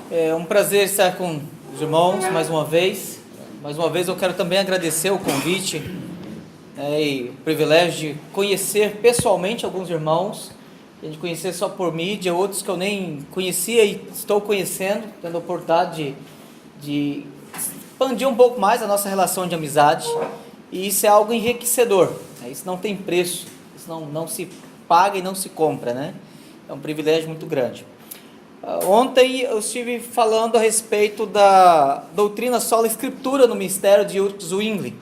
É um prazer estar com os irmãos mais uma vez. Mais uma vez eu quero também agradecer o convite, e o privilégio de conhecer pessoalmente alguns irmãos, de conhecer só por mídia, outros que eu nem conhecia e estou conhecendo, tendo a oportunidade de expandir um pouco mais a nossa relação de amizade, e isso é algo enriquecedor, isso não tem preço, isso não se paga e não se compra, né? É um privilégio muito grande. Ontem eu estive falando a respeito da doutrina sola escritura no ministério de Zwingli.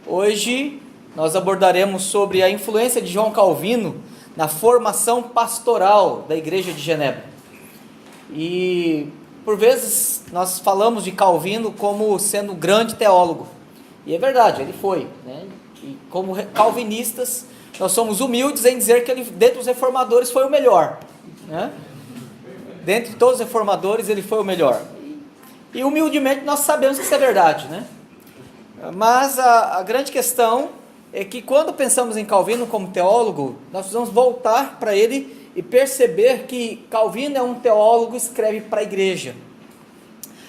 Hoje nós abordaremos sobre a influência de João Calvino na formação pastoral da Igreja de Genebra. E por vezes nós falamos de Calvino como sendo um grande teólogo, e é verdade, ele foi, né? E como calvinistas nós somos humildes em dizer que ele, dentre os reformadores, foi o melhor, né? Dentre todos os reformadores, ele foi o melhor. E humildemente nós sabemos que isso é verdade, né? Mas a grande questão é que quando pensamos em Calvino como teólogo, nós precisamos voltar para ele e perceber que Calvino é um teólogo que escreve para a igreja.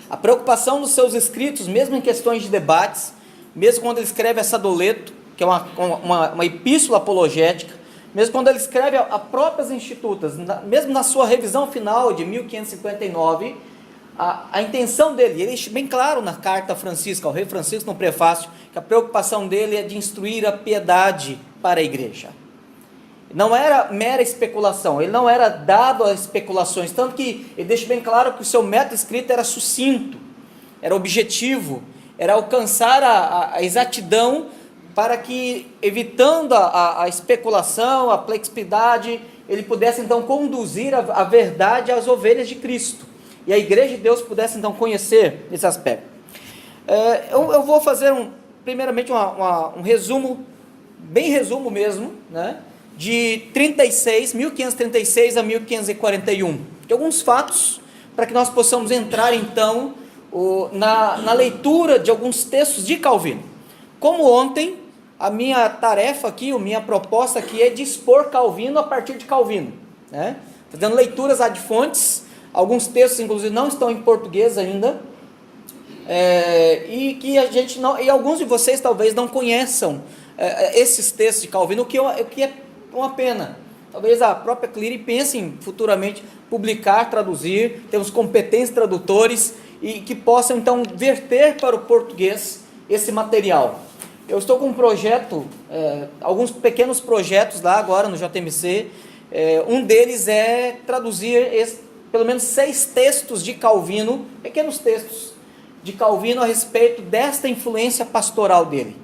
A preocupação dos seus escritos, mesmo em questões de debates, mesmo quando ele escreve a Sadoleto, que é uma epístola apologética, mesmo quando ele escreve a próprias Institutas, mesmo na sua revisão final de 1559, a intenção dele, ele deixa bem claro na carta a Francisco, ao rei Francisco, no prefácio, que a preocupação dele é de instruir a piedade para a igreja. Não era mera especulação, ele não era dado a especulações, tanto que ele deixa bem claro que o seu método escrito era sucinto, era objetivo, era alcançar a exatidão, para que, evitando a especulação, a complexidade, ele pudesse então conduzir a verdade às ovelhas de Cristo, e a igreja de Deus pudesse então conhecer esse aspecto. Eu vou fazer primeiramente um resumo, bem resumo mesmo, né, de 1536 a 1541, de alguns fatos, para que nós possamos entrar então na leitura de alguns textos de Calvino. Como ontem, a minha tarefa aqui, a minha proposta aqui é de expor Calvino a partir de Calvino, né? Fazendo leituras ad fontes, alguns textos inclusive não estão em português ainda, e que a gente não, e alguns de vocês talvez não conheçam esses textos de Calvino, o que é uma pena. Talvez a própria Cleary pense em futuramente publicar, traduzir, temos competentes tradutores, e que possam então verter para o português esse material. Eu estou com um projeto, alguns pequenos projetos lá agora no JMC, um deles é traduzir pelo menos 6 textos de Calvino, pequenos textos de Calvino a respeito desta influência pastoral dele.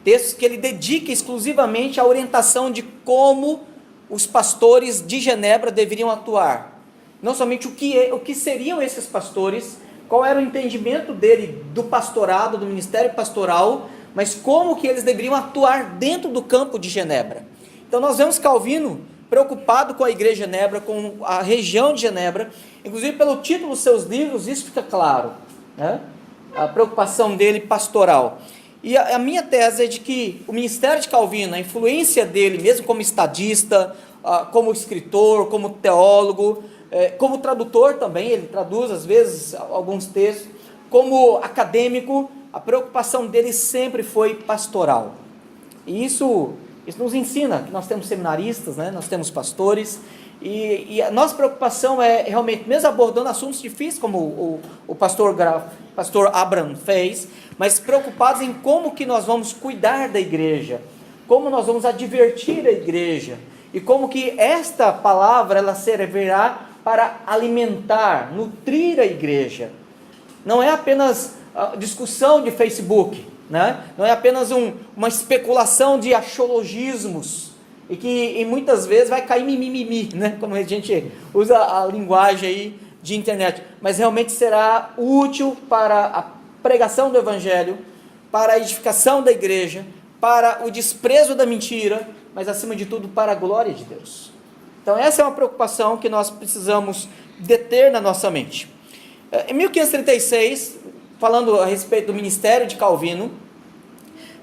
Textos que ele dedica exclusivamente à orientação de como os pastores de Genebra deveriam atuar. Não somente o que seriam esses pastores, qual era o entendimento dele do pastorado, do ministério pastoral, mas como que eles deveriam atuar dentro do campo de Genebra. Então nós vemos Calvino preocupado com a igreja de Genebra, com a região de Genebra, inclusive pelo título dos seus livros, isso fica claro, né? A preocupação dele pastoral. E a minha tese é de que o ministério de Calvino, a influência dele, mesmo como estadista, como escritor, como teólogo, como tradutor também, ele traduz às vezes alguns textos, como acadêmico, a preocupação dele sempre foi pastoral. E isso nos ensina que nós temos seminaristas, né? Nós temos pastores, e a nossa preocupação é realmente, mesmo abordando assuntos difíceis, como o pastor Abraham fez, mas preocupados em como que nós vamos cuidar da igreja, como nós vamos advertir a igreja, e como que esta palavra ela servirá para alimentar, nutrir a igreja. Não é apenas discussão de Facebook, né? Não é apenas uma especulação de axiologismos, e que muitas vezes vai cair mimimi, né? Como a gente usa a linguagem aí de internet, mas realmente será útil para a pregação do evangelho, para a edificação da igreja, para o desprezo da mentira, mas acima de tudo para a glória de Deus. Então essa é uma preocupação que nós precisamos deter na nossa mente. Em 1536, falando a respeito do ministério de Calvino,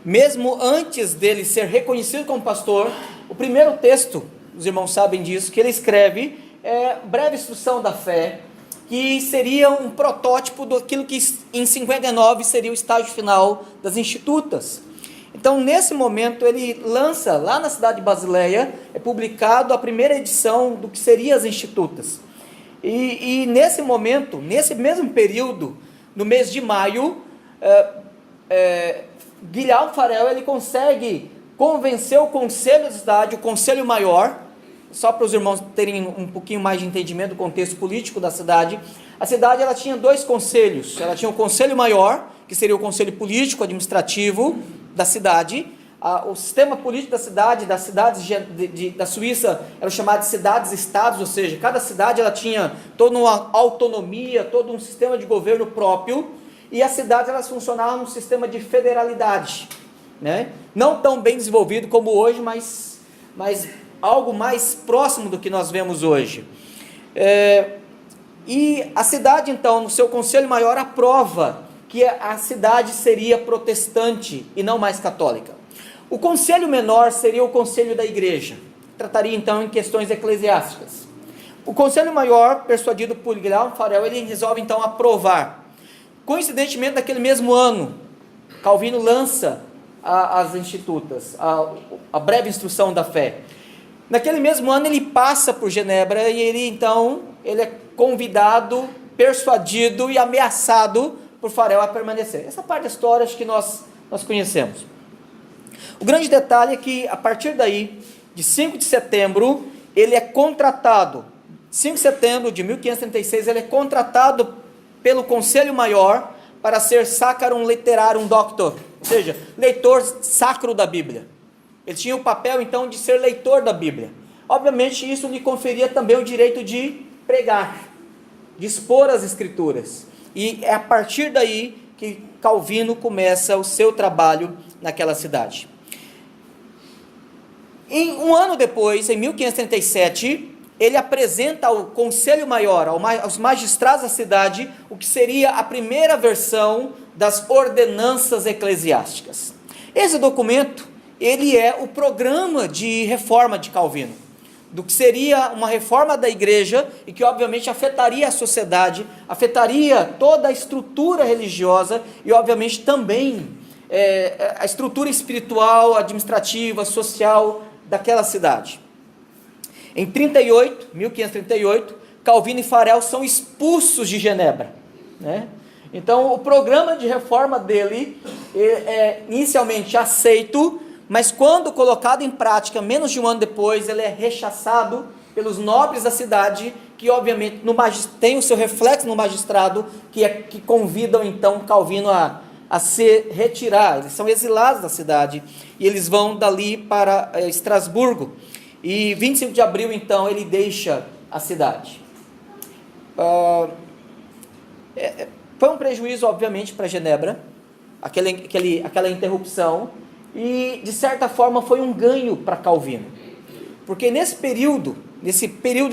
mesmo antes dele ser reconhecido como pastor, o primeiro texto, os irmãos sabem disso, que ele escreve é Breve Instrução da Fé, que seria um protótipo daquilo que em 59 seria o estágio final das institutas. Então, nesse momento, ele lança, lá na cidade de Basileia, é publicado a primeira edição do que seria as institutas. E nesse momento, nesse mesmo período, no mês de maio, Guilherme Farel ele consegue convencer o conselho da cidade, o conselho maior, só para os irmãos terem um pouquinho mais de entendimento do contexto político da cidade. A cidade ela tinha dois conselhos, ela tinha o conselho maior, que seria o conselho político administrativo da cidade. O sistema político da cidade, das cidades da Suíça, era chamado de cidades-estados, ou seja, cada cidade ela tinha toda uma autonomia, todo um sistema de governo próprio, e as cidades elas funcionavam num sistema de federalidade, né? Não tão bem desenvolvido como hoje, mas algo mais próximo do que nós vemos hoje. E a cidade, então, no seu conselho maior, aprova que a cidade seria protestante e não mais católica. O conselho menor seria o conselho da igreja, trataria então em questões eclesiásticas. O conselho maior, persuadido por Guilherme Farel, ele resolve então aprovar. Coincidentemente, naquele mesmo ano, Calvino lança as institutas, a breve instrução da fé. Naquele mesmo ano ele passa por Genebra e ele é convidado, persuadido e ameaçado por Farel a permanecer. Essa parte da história acho que nós conhecemos. O grande detalhe é que a partir daí, de 5 de setembro, ele é contratado, 5 de setembro de 1536, ele é contratado pelo Conselho Maior para ser Sacrum Literarum Doctor, ou seja, leitor sacro da Bíblia. Ele tinha o papel, então, de ser leitor da Bíblia. Obviamente, isso lhe conferia também o direito de pregar, de expor as Escrituras. E é a partir daí que Calvino começa o seu trabalho naquela cidade. Um ano depois, em 1537, ele apresenta ao Conselho Maior, aos magistrados da cidade, o que seria a primeira versão das ordenanças eclesiásticas. Esse documento, ele é o programa de reforma de Calvino, do que seria uma reforma da igreja e que obviamente afetaria a sociedade, afetaria toda a estrutura religiosa e obviamente também a estrutura espiritual, administrativa, social daquela cidade. Em 1538, Calvino e Farel são expulsos de Genebra, né? Então o programa de reforma dele é inicialmente aceito, mas quando colocado em prática, menos de um ano depois, ele é rechaçado pelos nobres da cidade, que obviamente tem o seu reflexo no magistrado, que convidam então Calvino a se retirar. Eles são exilados da cidade, e eles vão dali para Estrasburgo, e 25 de abril então ele deixa a cidade. Foi um prejuízo obviamente para Genebra, aquela interrupção, e de certa forma foi um ganho para Calvino, porque nesse período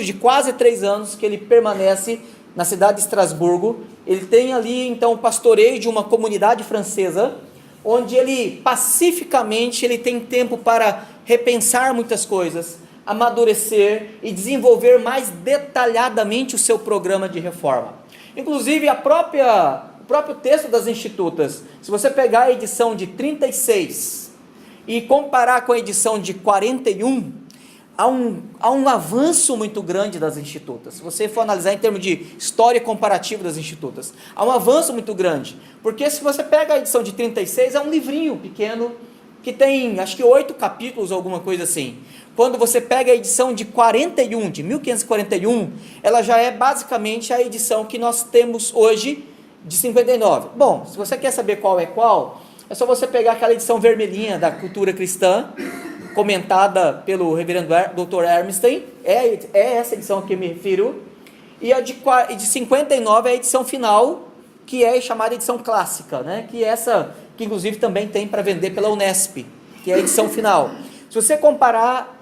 de quase 3 anos que ele permanece na cidade de Estrasburgo, ele tem ali então o pastoreio de uma comunidade francesa, onde ele pacificamente ele tem tempo para repensar muitas coisas, amadurecer e desenvolver mais detalhadamente o seu programa de reforma. Inclusive o próprio texto das Institutas, se você pegar a edição de 36 e comparar com a edição de 41, há um avanço muito grande das Institutas. Se você for analisar em termos de história comparativa das Institutas, há um avanço muito grande, porque se você pega a edição de 36, é um livrinho pequeno, que tem acho que 8 capítulos, alguma coisa assim. Quando você pega a edição de 41, de 1541, ela já é basicamente a edição que nós temos hoje de 59. Bom, se você quer saber qual, é só você pegar aquela edição vermelhinha da Cultura Cristã, comentada pelo reverendo Dr. Ermstein, é essa edição a que eu me refiro, e a de 59 é a edição final, que é chamada edição clássica, né? Que é essa, que inclusive também tem para vender pela Unesp, que é a edição final. Se você comparar,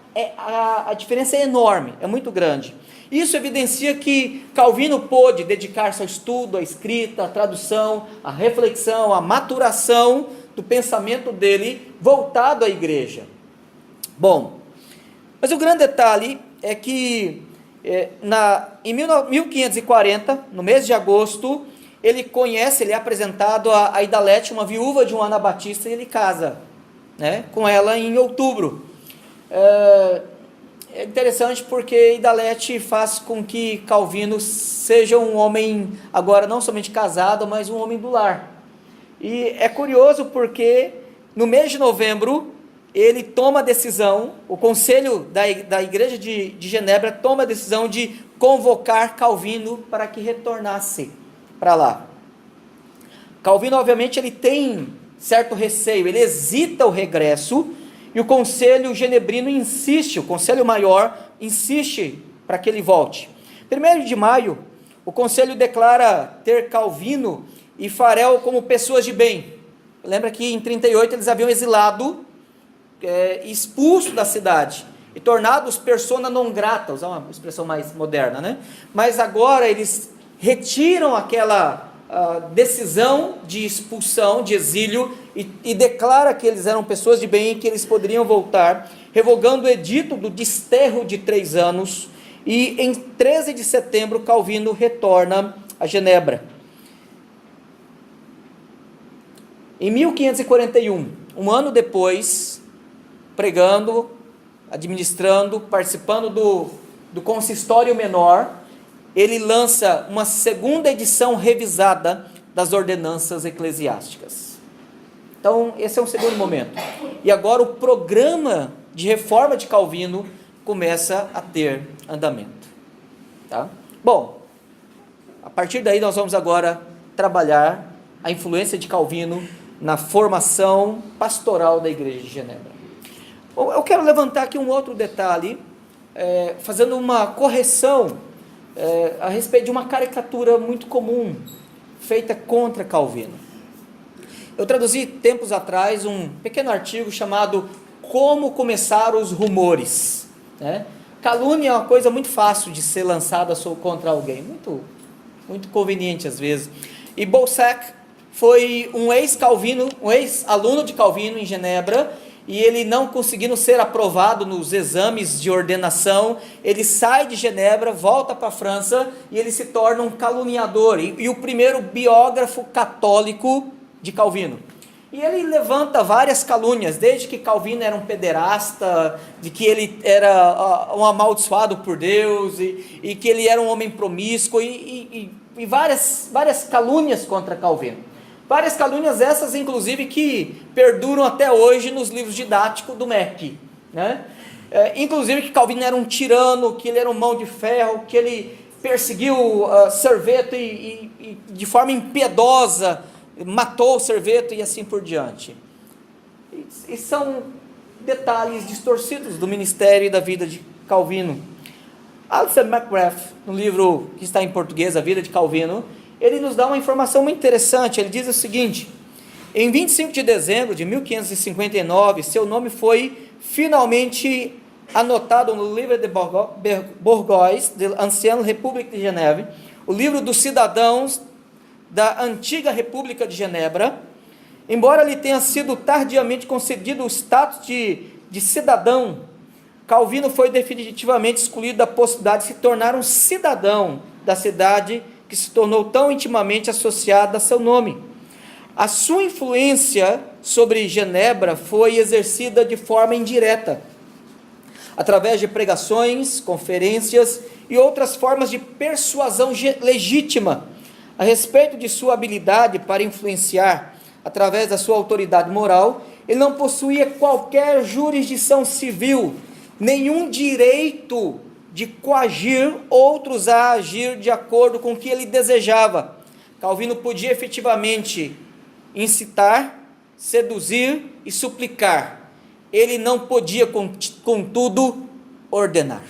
a diferença é enorme, é muito grande. Isso evidencia que Calvino pôde dedicar-se ao estudo, à escrita, à tradução, à reflexão, à maturação do pensamento dele voltado à igreja. Bom, mas o grande detalhe é que Em 1540, no mês de agosto, ele é apresentado a Idalete, uma viúva de um anabatista, e ele casa, né, com ela em outubro. É interessante porque Idalete faz com que Calvino seja um homem, agora não somente casado, mas um homem do lar. E é curioso porque no mês de novembro ele toma a decisão, o conselho da igreja de Genebra toma a decisão de convocar Calvino para que retornasse para lá. Calvino, obviamente, ele tem certo receio, ele hesita o regresso, e o conselho genebrino insiste, o conselho maior insiste para que ele volte. 1º de maio, o conselho declara ter Calvino e Farel como pessoas de bem. Lembra que em 38 eles haviam exilado, expulso da cidade e tornados persona non grata, usar uma expressão mais moderna, né? Mas agora eles retiram aquela decisão de expulsão, de exílio, e declara que eles eram pessoas de bem e que eles poderiam voltar, revogando o edito do desterro de 3 anos, e em 13 de setembro Calvino retorna a Genebra. Em 1541, um ano depois, pregando, administrando, participando do consistório menor, ele lança uma segunda edição revisada das ordenanças eclesiásticas. Então, esse é um segundo momento. E agora o programa de reforma de Calvino começa a ter andamento. Tá? Bom, a partir daí nós vamos agora trabalhar a influência de Calvino na formação pastoral da igreja de Genebra. Bom, eu quero levantar aqui um outro detalhe, fazendo uma correção a respeito de uma caricatura muito comum feita contra Calvino. Eu traduzi tempos atrás um pequeno artigo chamado Como Começar os Rumores, né? Calúnia é uma coisa muito fácil de ser lançada contra alguém, muito conveniente às vezes. E Boussac foi um ex-aluno de Calvino em Genebra, e ele não conseguindo ser aprovado nos exames de ordenação, ele sai de Genebra, volta para a França, e ele se torna um caluniador, e o primeiro biógrafo católico de Calvino. E ele levanta várias calúnias, desde que Calvino era um pederasta, de que ele era um amaldiçoado por Deus, e que ele era um homem promíscuo, e várias calúnias contra Calvino. Várias calúnias essas, inclusive, que perduram até hoje nos livros didáticos do MEC, né? Inclusive que Calvino era um tirano, que ele era um mão de ferro, que ele perseguiu Serveto e de forma impiedosa matou Serveto e assim por diante. E são detalhes distorcidos do ministério e da vida de Calvino. Alistair McGrath, no livro que está em português, A Vida de Calvino, ele nos dá uma informação muito interessante. Ele diz o seguinte: em 25 de dezembro de 1559, seu nome foi finalmente anotado no livro de Bourgois, de Ancienne République de Genève, o livro dos cidadãos da antiga República de Genebra. Embora lhe tenha sido tardiamente concedido o status de cidadão, Calvino foi definitivamente excluído da possibilidade de se tornar um cidadão da cidade que se tornou tão intimamente associada a seu nome. A sua influência sobre Genebra foi exercida de forma indireta, através de pregações, conferências e outras formas de persuasão legítima a respeito de sua habilidade para influenciar através da sua autoridade moral. Ele não possuía qualquer jurisdição civil, nenhum direito de coagir outros a agir de acordo com o que ele desejava. Calvino podia efetivamente incitar, seduzir e suplicar. Ele não podia, contudo, ordenar.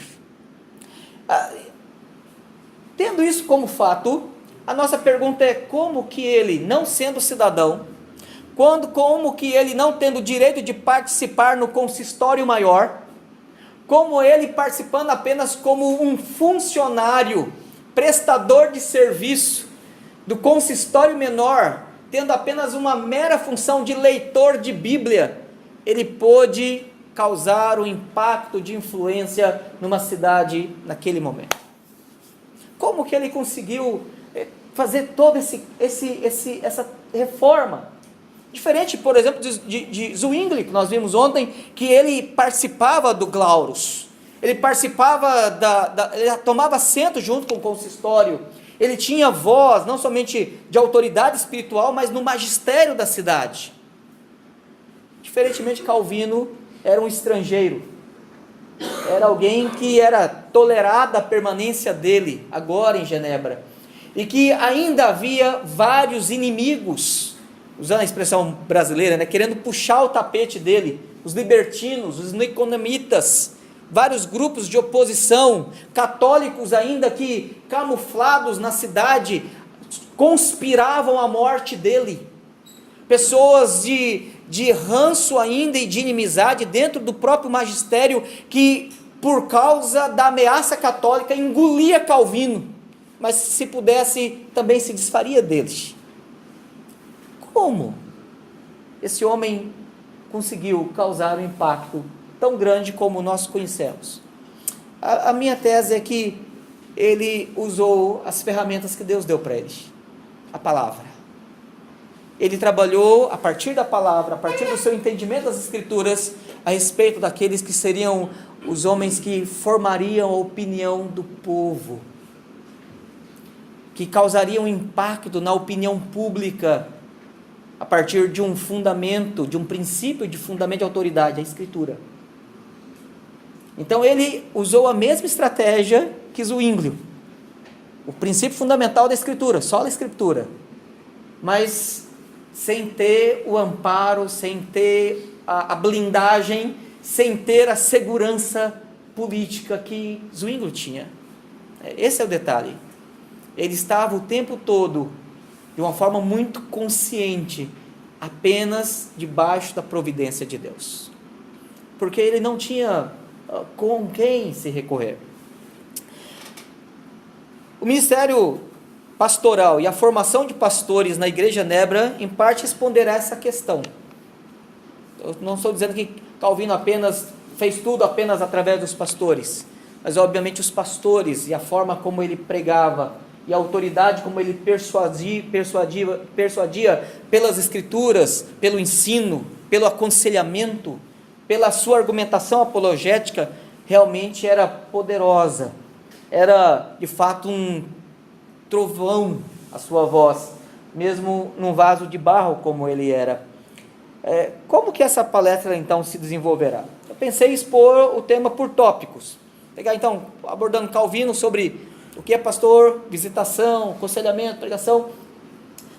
Tendo isso como fato, a nossa pergunta é: como que ele, não sendo cidadão, como que ele, não tendo direito de participar no consistório maior, como ele participando apenas como um funcionário, prestador de serviço do consistório menor, tendo apenas uma mera função de leitor de Bíblia, ele pôde causar um impacto de influência numa cidade naquele momento? Como que ele conseguiu fazer toda essa reforma? Diferente, por exemplo, de Zwingli, que nós vimos ontem, que ele participava do Glaurus, ele participava ele tomava assento junto com o consistório, ele tinha voz, não somente de autoridade espiritual, mas no magistério da cidade. Diferentemente, Calvino era um estrangeiro, era alguém que era tolerada a permanência dele, agora em Genebra, e que ainda havia vários inimigos, usando a expressão brasileira, querendo puxar o tapete dele, os libertinos, os niconomitas, vários grupos de oposição, católicos ainda que camuflados na cidade, conspiravam a morte dele, pessoas de ranço ainda e de inimizade dentro do próprio magistério, que por causa da ameaça católica engolia Calvino, mas se pudesse também se desfaria deles. Como esse homem conseguiu causar um impacto tão grande como nós conhecemos? A minha tese é que ele usou as ferramentas que Deus deu para ele, a palavra. Ele trabalhou a partir da palavra, a partir do seu entendimento das Escrituras, a respeito daqueles que seriam os homens que formariam a opinião do povo, que causariam impacto na opinião pública, a partir de um fundamento, de um princípio de fundamento de autoridade, a Escritura. Então ele usou a mesma estratégia que Zwingli, o princípio fundamental da Escritura, só a Escritura, mas sem ter o amparo, sem ter a blindagem, sem ter a segurança política que Zwingli tinha. Esse é o detalhe. Ele estava o tempo todo, de uma forma muito consciente, apenas debaixo da providência de Deus, porque ele não tinha com quem se recorrer. O ministério pastoral e a formação de pastores na igreja de Genebra, em parte, responderá a essa questão. Eu não estou dizendo que Calvino apenas fez tudo apenas através dos pastores, mas obviamente os pastores e a forma como ele pregava e a autoridade como ele persuadia pelas Escrituras, pelo ensino, pelo aconselhamento, pela sua argumentação apologética, realmente era poderosa. Era de fato um trovão a sua voz, mesmo num vaso de barro como ele era. Como que essa palestra então se desenvolverá? Eu pensei em expor o tema por tópicos. Pegar então, abordando Calvino sobre o que é pastor, visitação, aconselhamento, pregação.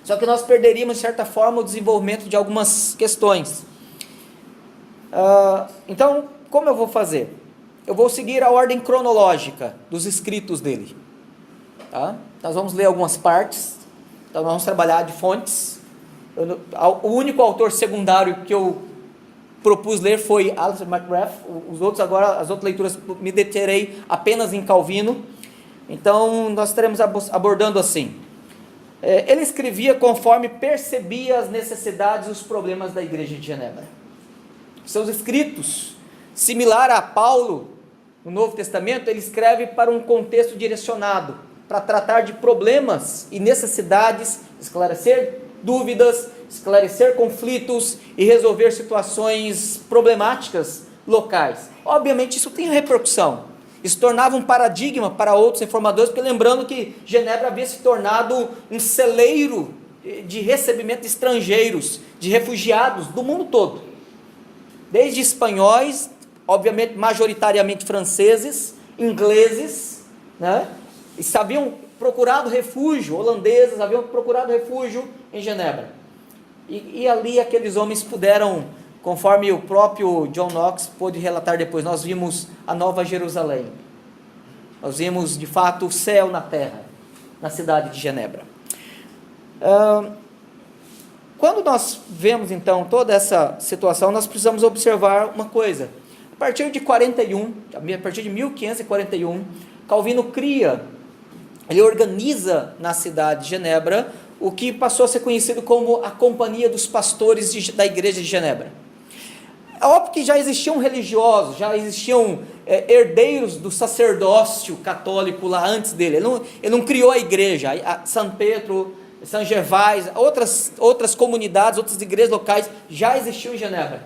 Só que nós perderíamos, de certa forma, o desenvolvimento de algumas questões. Então, como eu vou fazer? Eu vou seguir a ordem cronológica dos escritos dele. Tá? Nós vamos ler algumas partes, então nós vamos trabalhar de fontes. O único autor secundário que eu propus ler foi Alistair McGrath. As outras leituras me deterei apenas em Calvino. Então nós estaremos abordando assim. Ele escrevia conforme percebia as necessidades e os problemas da igreja de Genebra. Seus escritos, similar a Paulo no Novo Testamento, ele escreve para um contexto direcionado, para tratar de problemas e necessidades, esclarecer dúvidas, esclarecer conflitos e resolver situações problemáticas locais. Obviamente isso tem repercussão, isso tornava um paradigma para outros reformadores, porque lembrando que Genebra havia se tornado um celeiro de recebimento de estrangeiros, de refugiados do mundo todo, desde espanhóis, obviamente majoritariamente franceses, ingleses, haviam procurado refúgio, holandeses haviam procurado refúgio em Genebra, e ali aqueles homens puderam, conforme o próprio John Knox pôde relatar depois, nós vimos a Nova Jerusalém, nós vimos de fato o céu na terra, na cidade de Genebra. Quando nós vemos então toda essa situação, nós precisamos observar uma coisa. A partir de 1541, Calvino ele organiza na cidade de Genebra o que passou a ser conhecido como a Companhia dos Pastores da Igreja de Genebra. É óbvio que já existiam religiosos, já existiam herdeiros do sacerdócio católico lá antes dele. Ele não criou a igreja. São Pedro, São Gervais, outras comunidades, outras igrejas locais já existiam em Genebra.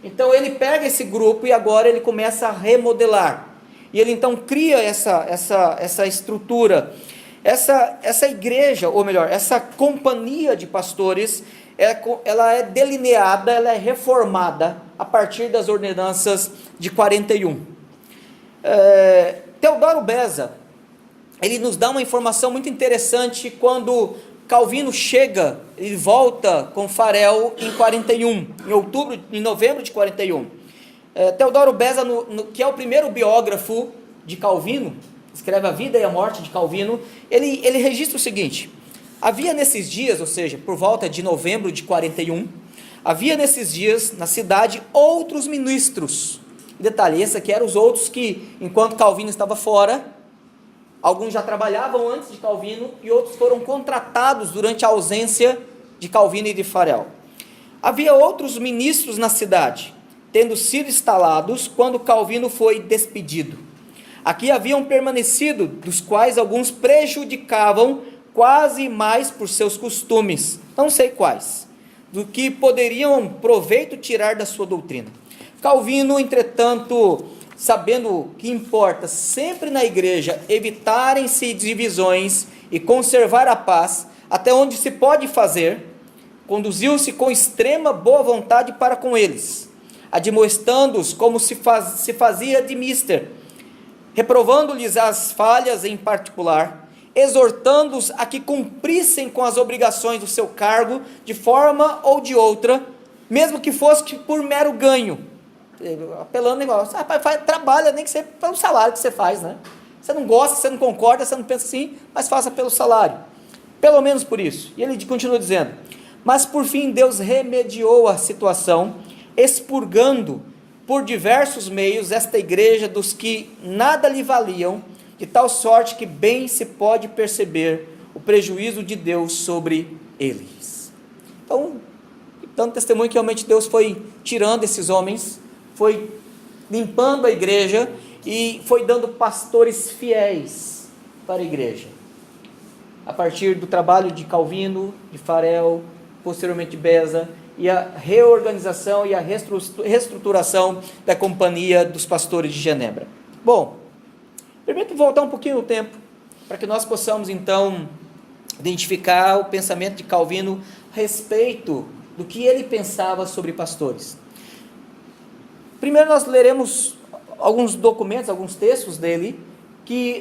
Então ele pega esse grupo e agora ele começa a remodelar. E ele então cria essa estrutura, essa igreja, ou melhor, essa companhia de pastores. Ela é delineada, ela é reformada a partir das ordenanças de 41. Teodoro Beza, ele nos dá uma informação muito interessante quando Calvino chega, ele volta com Farel em 41, em novembro de 41. Teodoro Beza, que é o primeiro biógrafo de Calvino, escreve a vida e a morte de Calvino, ele registra o seguinte: havia nesses dias, ou seja, por volta de novembro de 41, havia nesses dias na cidade outros ministros. Detalhe, esse aqui eram os outros que, enquanto Calvino estava fora, alguns já trabalhavam antes de Calvino e outros foram contratados durante a ausência de Calvino e de Farel. Havia outros ministros na cidade, tendo sido instalados quando Calvino foi despedido. Aqui haviam permanecido, dos quais alguns prejudicavam quase mais por seus costumes, não sei quais, do que poderiam proveito tirar da sua doutrina. Calvino, entretanto, sabendo que importa sempre na igreja evitarem-se divisões e conservar a paz, até onde se pode fazer, conduziu-se com extrema boa vontade para com eles, admoestando-os como se fazia de mister, reprovando-lhes as falhas em particular, exortando-os a que cumprissem com as obrigações do seu cargo, de forma ou de outra, mesmo que fosse por mero ganho, apelando igual, trabalha nem que seja pelo salário que você faz, né? Você não gosta, você não concorda, você não pensa assim, mas faça pelo salário, pelo menos por isso. E ele continua dizendo: mas por fim Deus remediou a situação, expurgando por diversos meios esta igreja dos que nada lhe valiam, de tal sorte que bem se pode perceber o prejuízo de Deus sobre eles. Então, dando testemunho que realmente Deus foi tirando esses homens, foi limpando a igreja e foi dando pastores fiéis para a igreja. A partir do trabalho de Calvino, de Farel, posteriormente de Beza, e a reorganização e a reestruturação da companhia dos pastores de Genebra. Bom, permito voltar um pouquinho no tempo, para que nós possamos então identificar o pensamento de Calvino a respeito do que ele pensava sobre pastores. Primeiro nós leremos alguns documentos, alguns textos dele,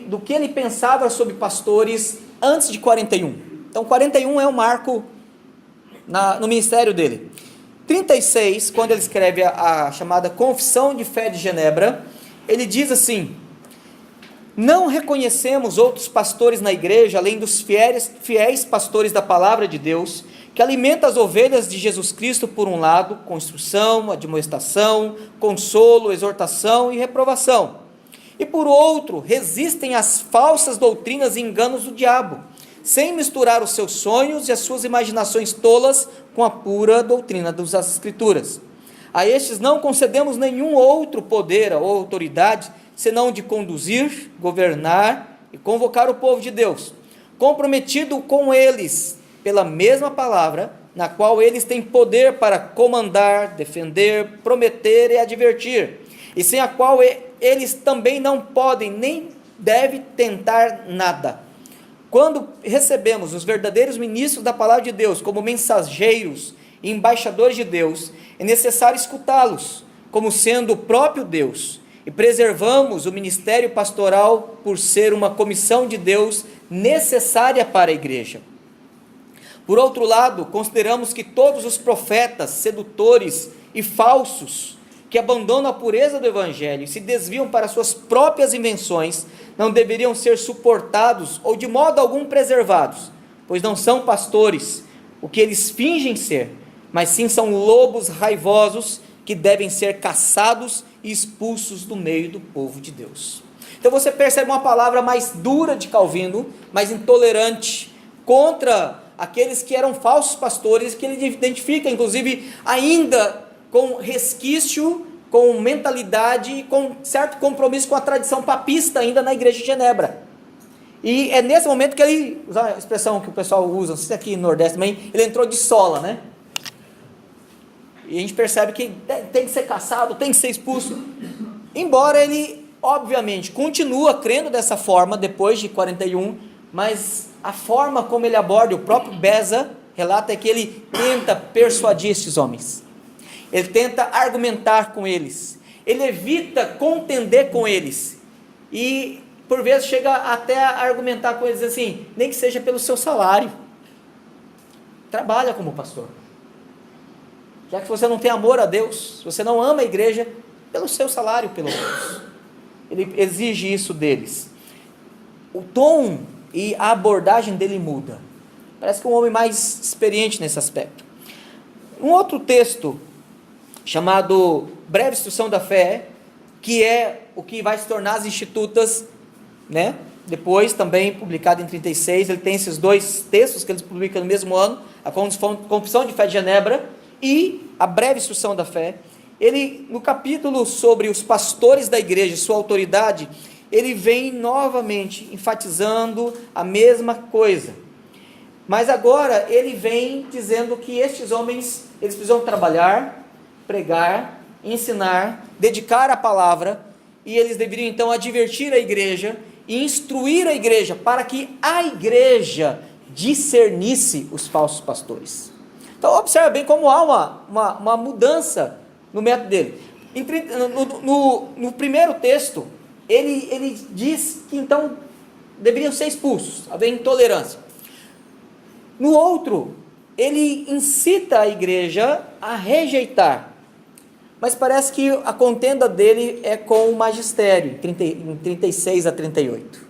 do que ele pensava sobre pastores antes de 41. Então 41 é um marco no ministério dele. 36, quando ele escreve a chamada Confissão de Fé de Genebra, ele diz assim: não reconhecemos outros pastores na igreja, além dos fiéis pastores da palavra de Deus, que alimenta as ovelhas de Jesus Cristo, por um lado, com instrução, admoestação, consolo, exortação e reprovação, e por outro, resistem às falsas doutrinas e enganos do diabo, sem misturar os seus sonhos e as suas imaginações tolas com a pura doutrina das Escrituras. A estes não concedemos nenhum outro poder ou autoridade, senão de conduzir, governar e convocar o povo de Deus, comprometido com eles pela mesma palavra, na qual eles têm poder para comandar, defender, prometer e advertir, e sem a qual eles também não podem nem devem tentar nada. Quando recebemos os verdadeiros ministros da palavra de Deus como mensageiros e embaixadores de Deus, é necessário escutá-los como sendo o próprio Deus, e preservamos o ministério pastoral por ser uma comissão de Deus necessária para a igreja. Por outro lado, consideramos que todos os profetas, sedutores e falsos, que abandonam a pureza do evangelho e se desviam para suas próprias invenções, não deveriam ser suportados ou de modo algum preservados, pois não são pastores, o que eles fingem ser, mas sim são lobos raivosos que devem ser caçados e expulsos do meio do povo de Deus. Então você percebe uma palavra mais dura de Calvino, mais intolerante, contra aqueles que eram falsos pastores, que ele identifica, inclusive, ainda com resquício, com mentalidade e com certo compromisso com a tradição papista ainda na igreja de Genebra. E é nesse momento que ele, usa a expressão que o pessoal usa, não sei se aqui no Nordeste também, ele entrou de sola, né? E a gente percebe que tem que ser caçado, tem que ser expulso. Embora ele, obviamente, continua crendo dessa forma depois de 41, mas a forma como ele aborda, o próprio Beza relata é que ele tenta persuadir estes homens. Ele tenta argumentar com eles. Ele evita contender com eles. E, por vezes, chega até a argumentar com eles assim, nem que seja pelo seu salário. Trabalha como pastor. Já que você não tem amor a Deus, se você não ama a igreja, pelo seu salário, pelo menos. Ele exige isso deles. O tom e a abordagem dele muda. Parece que é um homem mais experiente nesse aspecto. Um outro texto, chamado Breve Instrução da Fé, que é o que vai se tornar as Institutas, né? Depois também publicado em 36, ele tem esses dois textos que eles publicam no mesmo ano, a Confissão de Fé de Genebra e a Breve Instrução da Fé. Ele, no capítulo sobre os pastores da igreja, sua autoridade, ele vem novamente enfatizando a mesma coisa, mas agora ele vem dizendo que estes homens, eles precisam trabalhar, pregar, ensinar, dedicar a palavra, e eles deveriam então advertir a igreja e instruir a igreja, para que a igreja discernisse os falsos pastores. Então observe bem como há uma mudança no método dele. No primeiro texto, ele diz que então deveriam ser expulsos, haver intolerância. No outro, ele incita a igreja a rejeitar, mas parece que a contenda dele é com o magistério, em 36 a 38,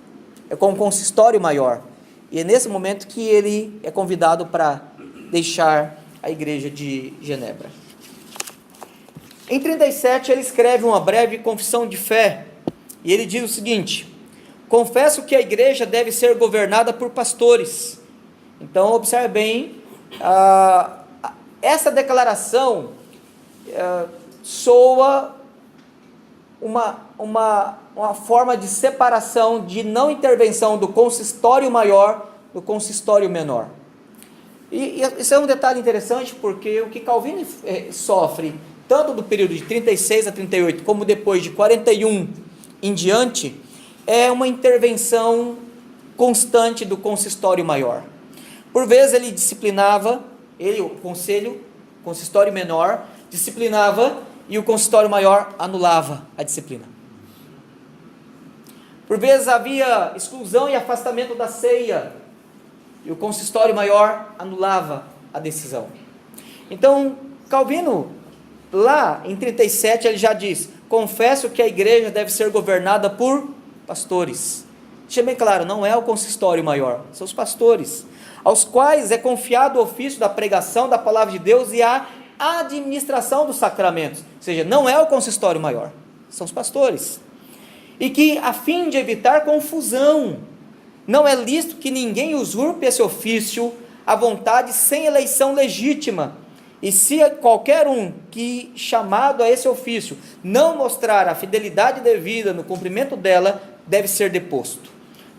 é com o consistório maior, e é nesse momento que ele é convidado para deixar a igreja de Genebra. Em 37 ele escreve uma breve confissão de fé, e ele diz o seguinte: confesso que a igreja deve ser governada por pastores. Então observe bem, essa declaração soa uma forma de separação, de não intervenção do consistório maior do consistório menor. E isso é um detalhe interessante, porque o que Calvino sofre, tanto do período de 36 a 38, como depois de 41 em diante, é uma intervenção constante do consistório maior. Por vezes ele disciplinava, o consistório menor, disciplinava, e o consistório maior anulava a disciplina. Por vezes havia exclusão e afastamento da ceia, e o consistório maior anulava a decisão. Então, Calvino, lá em 37, ele já diz: confesso que a igreja deve ser governada por pastores. Deixa bem claro, não é o consistório maior, são os pastores, aos quais é confiado o ofício da pregação da palavra de Deus e a administração dos sacramentos. Ou seja, não é o consistório maior, são os pastores. E que, a fim de evitar confusão, não é lícito que ninguém usurpe esse ofício à vontade sem eleição legítima. E se qualquer um que, chamado a esse ofício, não mostrar a fidelidade devida no cumprimento dela, deve ser deposto.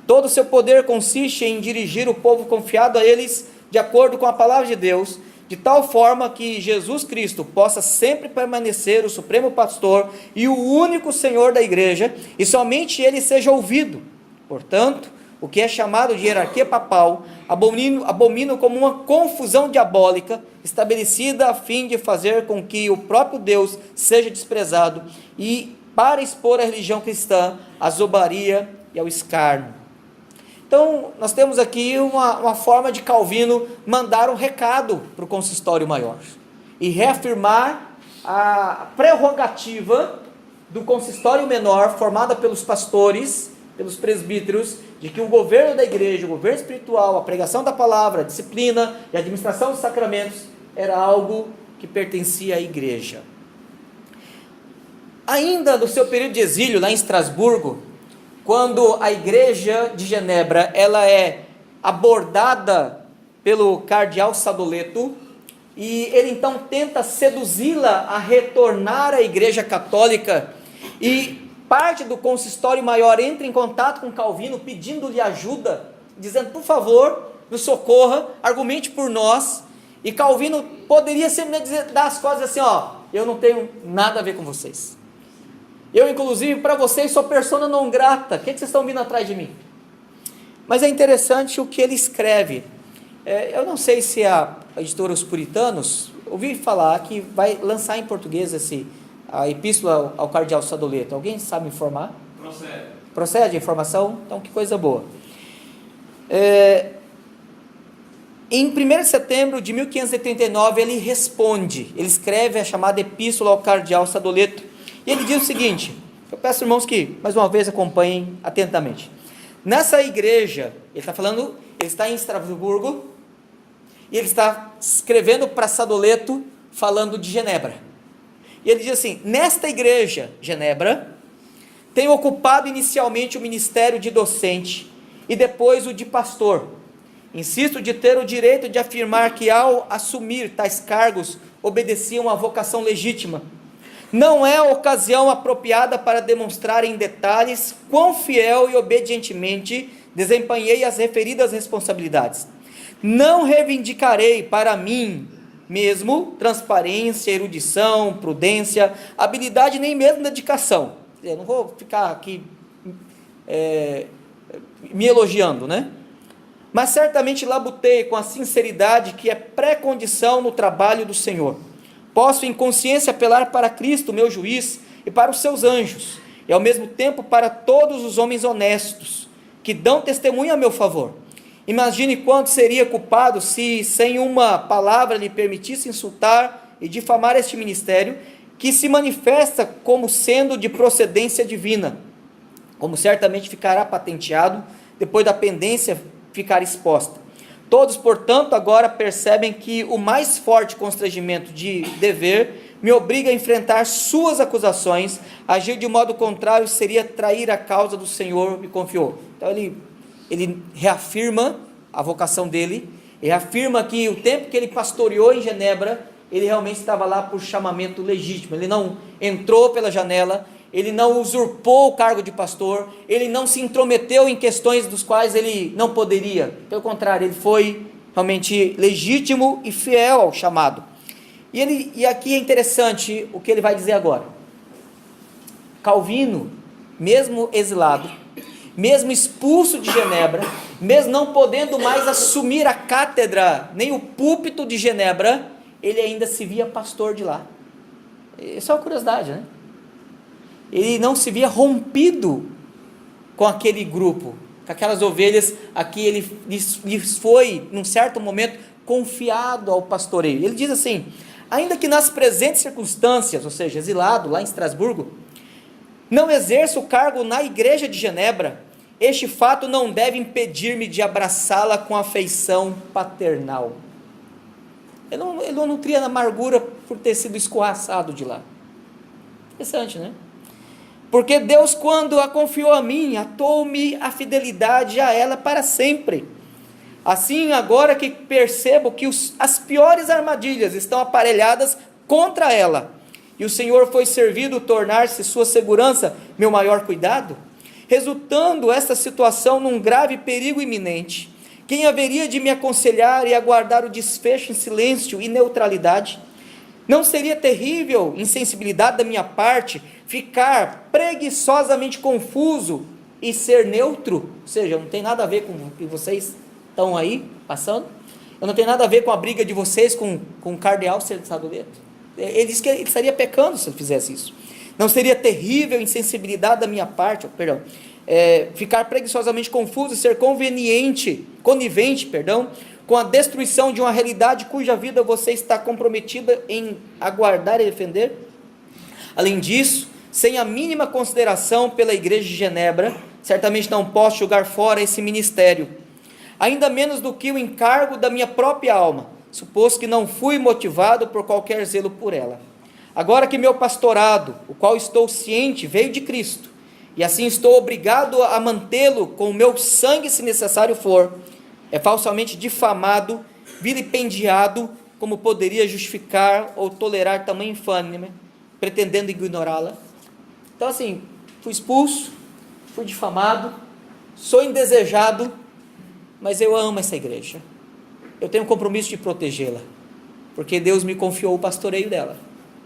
Todo o seu poder consiste em dirigir o povo confiado a eles de acordo com a palavra de Deus, de tal forma que Jesus Cristo possa sempre permanecer o supremo pastor e o único Senhor da igreja, e somente ele seja ouvido. Portanto, o que é chamado de hierarquia papal, abomino como uma confusão diabólica, estabelecida a fim de fazer com que o próprio Deus seja desprezado, e para expor a religião cristã à zombaria e ao escárnio. Então, nós temos aqui uma forma de Calvino mandar um recado para o consistório maior, e reafirmar a prerrogativa do consistório menor, formada pelos pastores, pelos presbíteros, de que o governo da igreja, o governo espiritual, a pregação da palavra, a disciplina e a administração dos sacramentos, era algo que pertencia à igreja. Ainda no seu período de exílio, lá em Estrasburgo, quando a igreja de Genebra ela é abordada pelo cardeal Sadoleto, e ele então tenta seduzi-la a retornar à Igreja Católica, e parte do consistório maior entra em contato com Calvino, pedindo-lhe ajuda, dizendo: por favor, nos socorra, argumente por nós. E Calvino poderia sempre dar as coisas assim: eu não tenho nada a ver com vocês, eu inclusive para vocês sou persona não grata, o que vocês estão vindo atrás de mim? Mas é interessante o que ele escreve. Eu não sei se a editora Os Puritanos, ouvi falar que vai lançar em português a Epístola ao Cardeal Sadoleto. Alguém sabe informar? Procede a informação? Então, que coisa boa. Em 1º de setembro de 1589, ele escreve a chamada Epístola ao Cardeal Sadoleto, e ele diz o seguinte, eu peço, irmãos, que mais uma vez acompanhem atentamente. Nessa igreja, ele está em Estrasburgo, e ele está escrevendo para Sadoleto, falando de Genebra, e ele diz assim: nesta igreja, Genebra, tenho ocupado inicialmente o ministério de docente, e depois o de pastor. Insisto de ter o direito de afirmar que, ao assumir tais cargos, obedeciam à vocação legítima. Não é a ocasião apropriada para demonstrar em detalhes quão fiel e obedientemente desempenhei as referidas responsabilidades. Não reivindicarei para mim mesmo transparência, erudição, prudência, habilidade, nem mesmo dedicação. Eu não vou ficar aqui me elogiando, né? Mas certamente labutei com a sinceridade que é pré-condição no trabalho do Senhor. Posso em consciência apelar para Cristo, meu juiz, e para os seus anjos, e ao mesmo tempo para todos os homens honestos, que dão testemunho a meu favor. Imagine quanto seria culpado se, sem uma palavra, lhe permitisse insultar e difamar este ministério, que se manifesta como sendo de procedência divina, como certamente ficará patenteado, depois da pendência ficar exposta. Todos, portanto, agora percebem que o mais forte constrangimento de dever me obriga a enfrentar suas acusações. Agir de modo contrário seria trair a causa do Senhor me confiou. Então ele reafirma a vocação dele, e reafirma que o tempo que ele pastoreou em Genebra, ele realmente estava lá por chamamento legítimo. Ele não entrou pela janela, ele não usurpou o cargo de pastor, ele não se intrometeu em questões dos quais ele não poderia. Pelo contrário, ele foi realmente legítimo e fiel ao chamado. E aqui é interessante o que ele vai dizer agora. Calvino, mesmo exilado, mesmo expulso de Genebra, mesmo não podendo mais assumir a cátedra, nem o púlpito de Genebra, ele ainda se via pastor de lá. Isso é uma curiosidade, né? Ele não se via rompido com aquele grupo, com aquelas ovelhas a que ele lhes foi, num certo momento, confiado ao pastoreio. Ele diz assim: ainda que nas presentes circunstâncias, ou seja, exilado lá em Estrasburgo, não exerça o cargo na igreja de Genebra, este fato não deve impedir-me de abraçá-la com afeição paternal. Ele não nutria amargura por ter sido escorraçado de lá. Interessante, né? Porque Deus, quando a confiou a mim, atou-me a fidelidade a ela para sempre. Assim, agora que percebo que as piores armadilhas estão aparelhadas contra ela, e o Senhor foi servido tornar-se sua segurança meu maior cuidado, resultando esta situação num grave perigo iminente, quem haveria de me aconselhar e aguardar o desfecho em silêncio e neutralidade? Não seria terrível insensibilidade da minha parte ficar preguiçosamente confuso e ser neutro? Ou seja, não tem nada a ver com o que vocês estão aí passando, eu não tenho nada a ver com a briga de vocês com o cardeal Sadoleto. Ele disse que ele estaria pecando se ele fizesse isso. Não seria terrível insensibilidade da minha parte, ficar preguiçosamente confuso e ser conivente, com a destruição de uma realidade cuja vida você está comprometida em aguardar e defender? Além disso, sem a mínima consideração pela igreja de Genebra, certamente não posso jogar fora esse ministério, ainda menos do que o encargo da minha própria alma, suposto que não fui motivado por qualquer zelo por ela. Agora que meu pastorado, o qual estou ciente, veio de Cristo, e assim estou obrigado a mantê-lo com o meu sangue, se necessário for, é falsamente difamado, vilipendiado como poderia justificar ou tolerar tamanha infâmia, pretendendo ignorá-la. Então assim, fui expulso, fui difamado, sou indesejado, mas eu amo essa igreja, eu tenho um compromisso de protegê-la, porque Deus me confiou o pastoreio dela.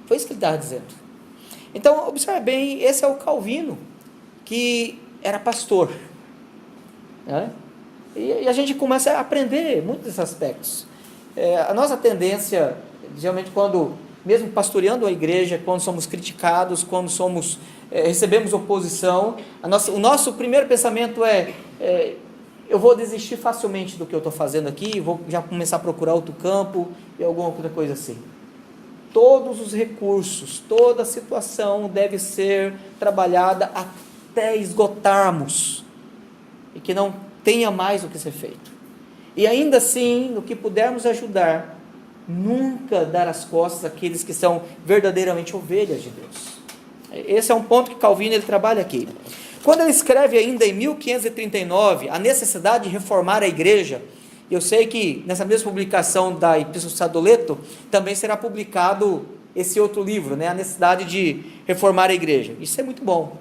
Foi isso que ele estava dizendo. Então, observe bem, esse é o Calvino, que era pastor, né? E a gente começa a aprender muitos desses aspectos. A nossa tendência, geralmente quando, mesmo pastoreando a igreja, quando somos criticados, quando recebemos oposição, o nosso primeiro pensamento eu vou desistir facilmente do que eu estou fazendo aqui, vou já começar a procurar outro campo e alguma outra coisa assim. Todos os recursos, toda a situação deve ser trabalhada até esgotarmos, e que não tenha mais o que ser feito. E ainda assim, no que pudermos ajudar, nunca dar as costas àqueles que são verdadeiramente ovelhas de Deus. Esse é um ponto que Calvino ele trabalha aqui. Quando ele escreve ainda em 1539 a necessidade de reformar a igreja, eu sei que nessa mesma publicação da Epístola de Sadoleto também será publicado esse outro livro, né, a necessidade de reformar a igreja. Isso é muito bom.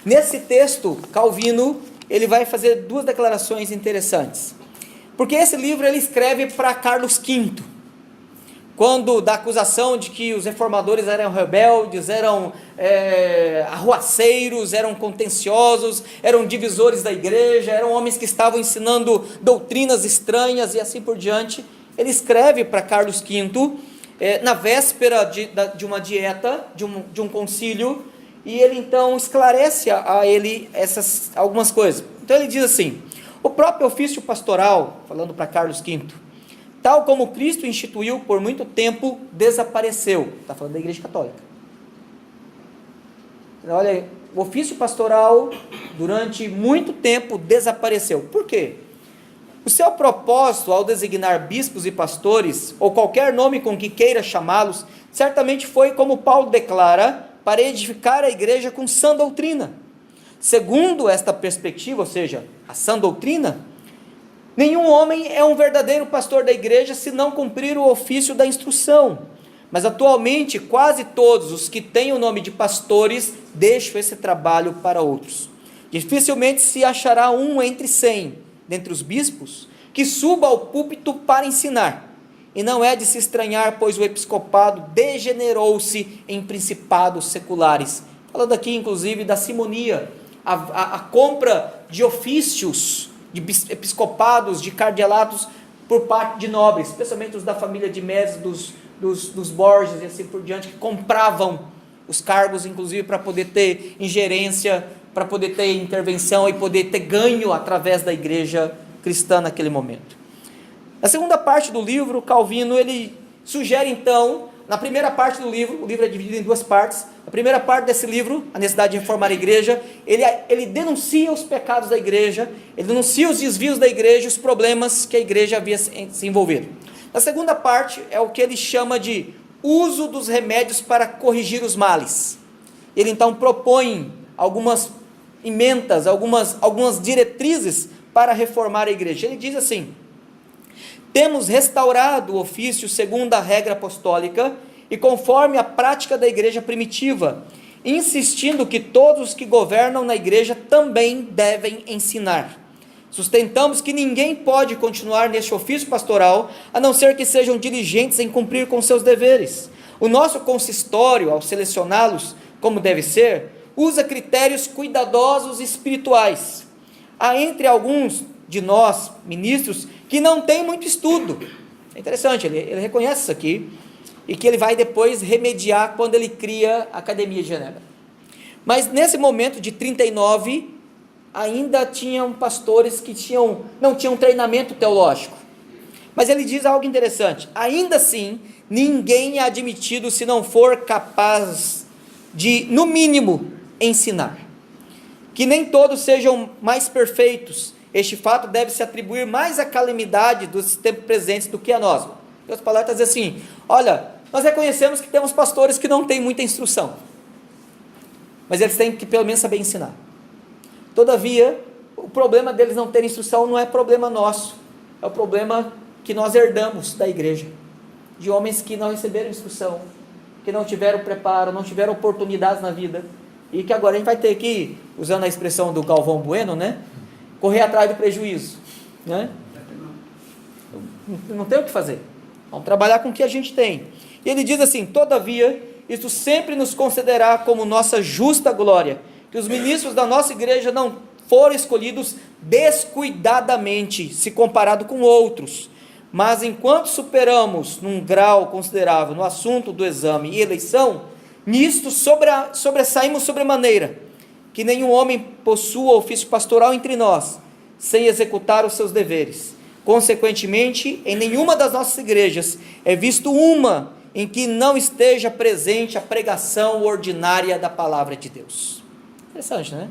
Nesse texto, Calvino ele vai fazer duas declarações interessantes, porque esse livro ele escreve para Carlos V, quando da acusação de que os reformadores eram rebeldes, eram arruaceiros, eram contenciosos, eram divisores da igreja, eram homens que estavam ensinando doutrinas estranhas e assim por diante. Ele escreve para Carlos V, na véspera de uma dieta, de um concílio, e ele então esclarece a ele algumas coisas. Então ele diz assim: o próprio ofício pastoral, falando para Carlos V, tal como Cristo instituiu por muito tempo, desapareceu. Está falando da Igreja Católica. Olha, o ofício pastoral durante muito tempo desapareceu. Por quê? O seu propósito ao designar bispos e pastores, ou qualquer nome com que queira chamá-los, certamente foi, como Paulo declara, para edificar a igreja com sã doutrina. Segundo esta perspectiva, ou seja, a sã doutrina, nenhum homem é um verdadeiro pastor da igreja se não cumprir o ofício da instrução. Mas atualmente quase todos os que têm o nome de pastores deixam esse trabalho para outros. Dificilmente se achará um entre 100, dentre os bispos, que suba ao púlpito para ensinar. E não é de se estranhar, pois o episcopado degenerou-se em principados seculares. Falando aqui inclusive da simonia, a compra de ofícios, de episcopados, de cardealatos por parte de nobres, especialmente os da família de Médici, dos Borges e assim por diante, que compravam os cargos, inclusive para poder ter ingerência, para poder ter intervenção e poder ter ganho através da igreja cristã naquele momento. Na segunda parte do livro, Calvino ele sugere então, na primeira parte do livro, o livro é dividido em duas partes. A primeira parte desse livro, a necessidade de reformar a igreja, ele denuncia os pecados da igreja, ele denuncia os desvios da igreja, os problemas que a igreja havia se envolvido. Na segunda parte é o que ele chama de uso dos remédios para corrigir os males. Ele então propõe algumas emendas, algumas diretrizes para reformar a igreja. Ele diz assim: temos restaurado o ofício segundo a regra apostólica e conforme a prática da igreja primitiva, insistindo que todos os que governam na igreja também devem ensinar. Sustentamos que ninguém pode continuar neste ofício pastoral, a não ser que sejam diligentes em cumprir com seus deveres. O nosso consistório, ao selecioná-los como deve ser, usa critérios cuidadosos e espirituais. Há entre alguns de nós, ministros, que não têm muito estudo. É interessante, ele reconhece isso aqui, e que ele vai depois remediar quando ele cria a Academia de Genebra. Mas nesse momento de 39, ainda tinham pastores que não tinham treinamento teológico. Mas ele diz algo interessante: ainda assim, ninguém é admitido se não for capaz de, no mínimo, ensinar. Que nem todos sejam mais perfeitos. Este fato deve se atribuir mais à calamidade dos tempos presentes do que a nós. Em outras palavras, está dizendo assim: olha, nós reconhecemos que temos pastores que não têm muita instrução, mas eles têm que pelo menos saber ensinar. Todavia, o problema deles não terem instrução não é problema nosso, é o problema que nós herdamos da igreja, de homens que não receberam instrução, que não tiveram preparo, não tiveram oportunidades na vida, e que agora a gente vai ter que, usando a expressão do Galvão Bueno, né, correr atrás do prejuízo, né? Não tem o que fazer, vamos trabalhar com o que a gente tem. E ele diz assim: todavia, isto sempre nos concederá como nossa justa glória, que os ministros da nossa igreja não foram escolhidos descuidadamente, se comparado com outros, mas enquanto superamos num grau considerável no assunto do exame e eleição, nisto sobressaímos sobremaneira, que nenhum homem possua ofício pastoral entre nós, sem executar os seus deveres. Consequentemente, em nenhuma das nossas igrejas é visto uma em que não esteja presente a pregação ordinária da palavra de Deus. Interessante, né?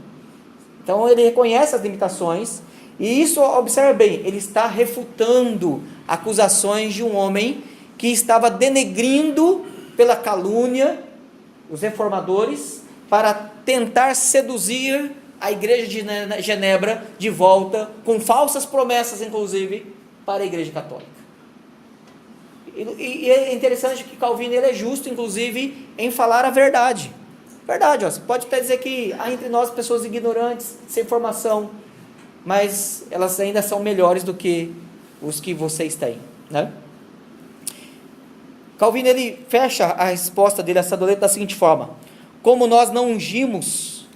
Então ele reconhece as limitações, e isso, observe bem, ele está refutando acusações de um homem que estava denegrindo pela calúnia os reformadores para tentar seduzir a igreja de Genebra de volta, com falsas promessas inclusive, para a igreja católica. E é interessante que Calvino ele é justo inclusive em falar a verdade. Verdade, ó, você pode até dizer que há entre nós pessoas ignorantes, sem formação, mas elas ainda são melhores do que os que vocês têm, né? Calvino ele fecha a resposta dele a essa doleta da seguinte forma: como nós não ungimos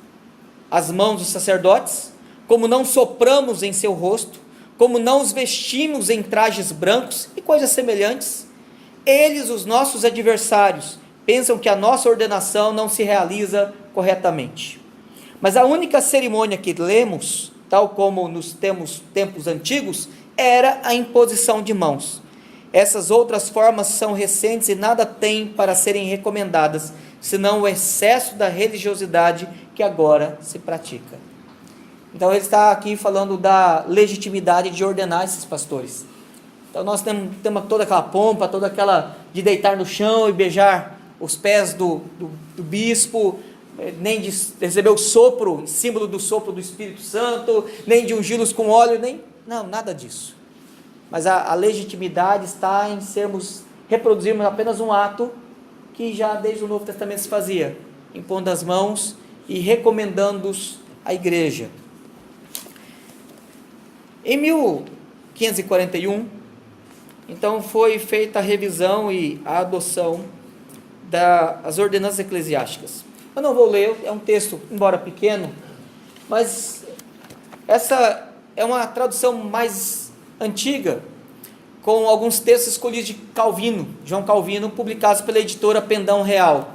as mãos dos sacerdotes, como não sopramos em seu rosto, como não os vestimos em trajes brancos e coisas semelhantes, eles, os nossos adversários, pensam que a nossa ordenação não se realiza corretamente. Mas a única cerimônia que lemos, tal como nos tempos antigos, era a imposição de mãos. Essas outras formas são recentes e nada têm para serem recomendadas, senão o excesso da religiosidade que agora se pratica. Então ele está aqui falando da legitimidade de ordenar esses pastores. Então nós temos toda aquela pompa, toda aquela de deitar no chão e beijar os pés do bispo, nem de receber o sopro, símbolo do sopro do Espírito Santo, nem de ungí-los com óleo, não, nada disso. Mas a legitimidade está em reproduzirmos apenas um ato que já desde o Novo Testamento se fazia, impondo as mãos e recomendando-os à igreja. Em 1541, então foi feita a revisão e a adoção das ordenanças eclesiásticas. Eu não vou ler, é um texto, embora pequeno, mas essa é uma tradução mais antiga, com alguns textos escolhidos de Calvino, João Calvino, publicados pela editora Pendão Real.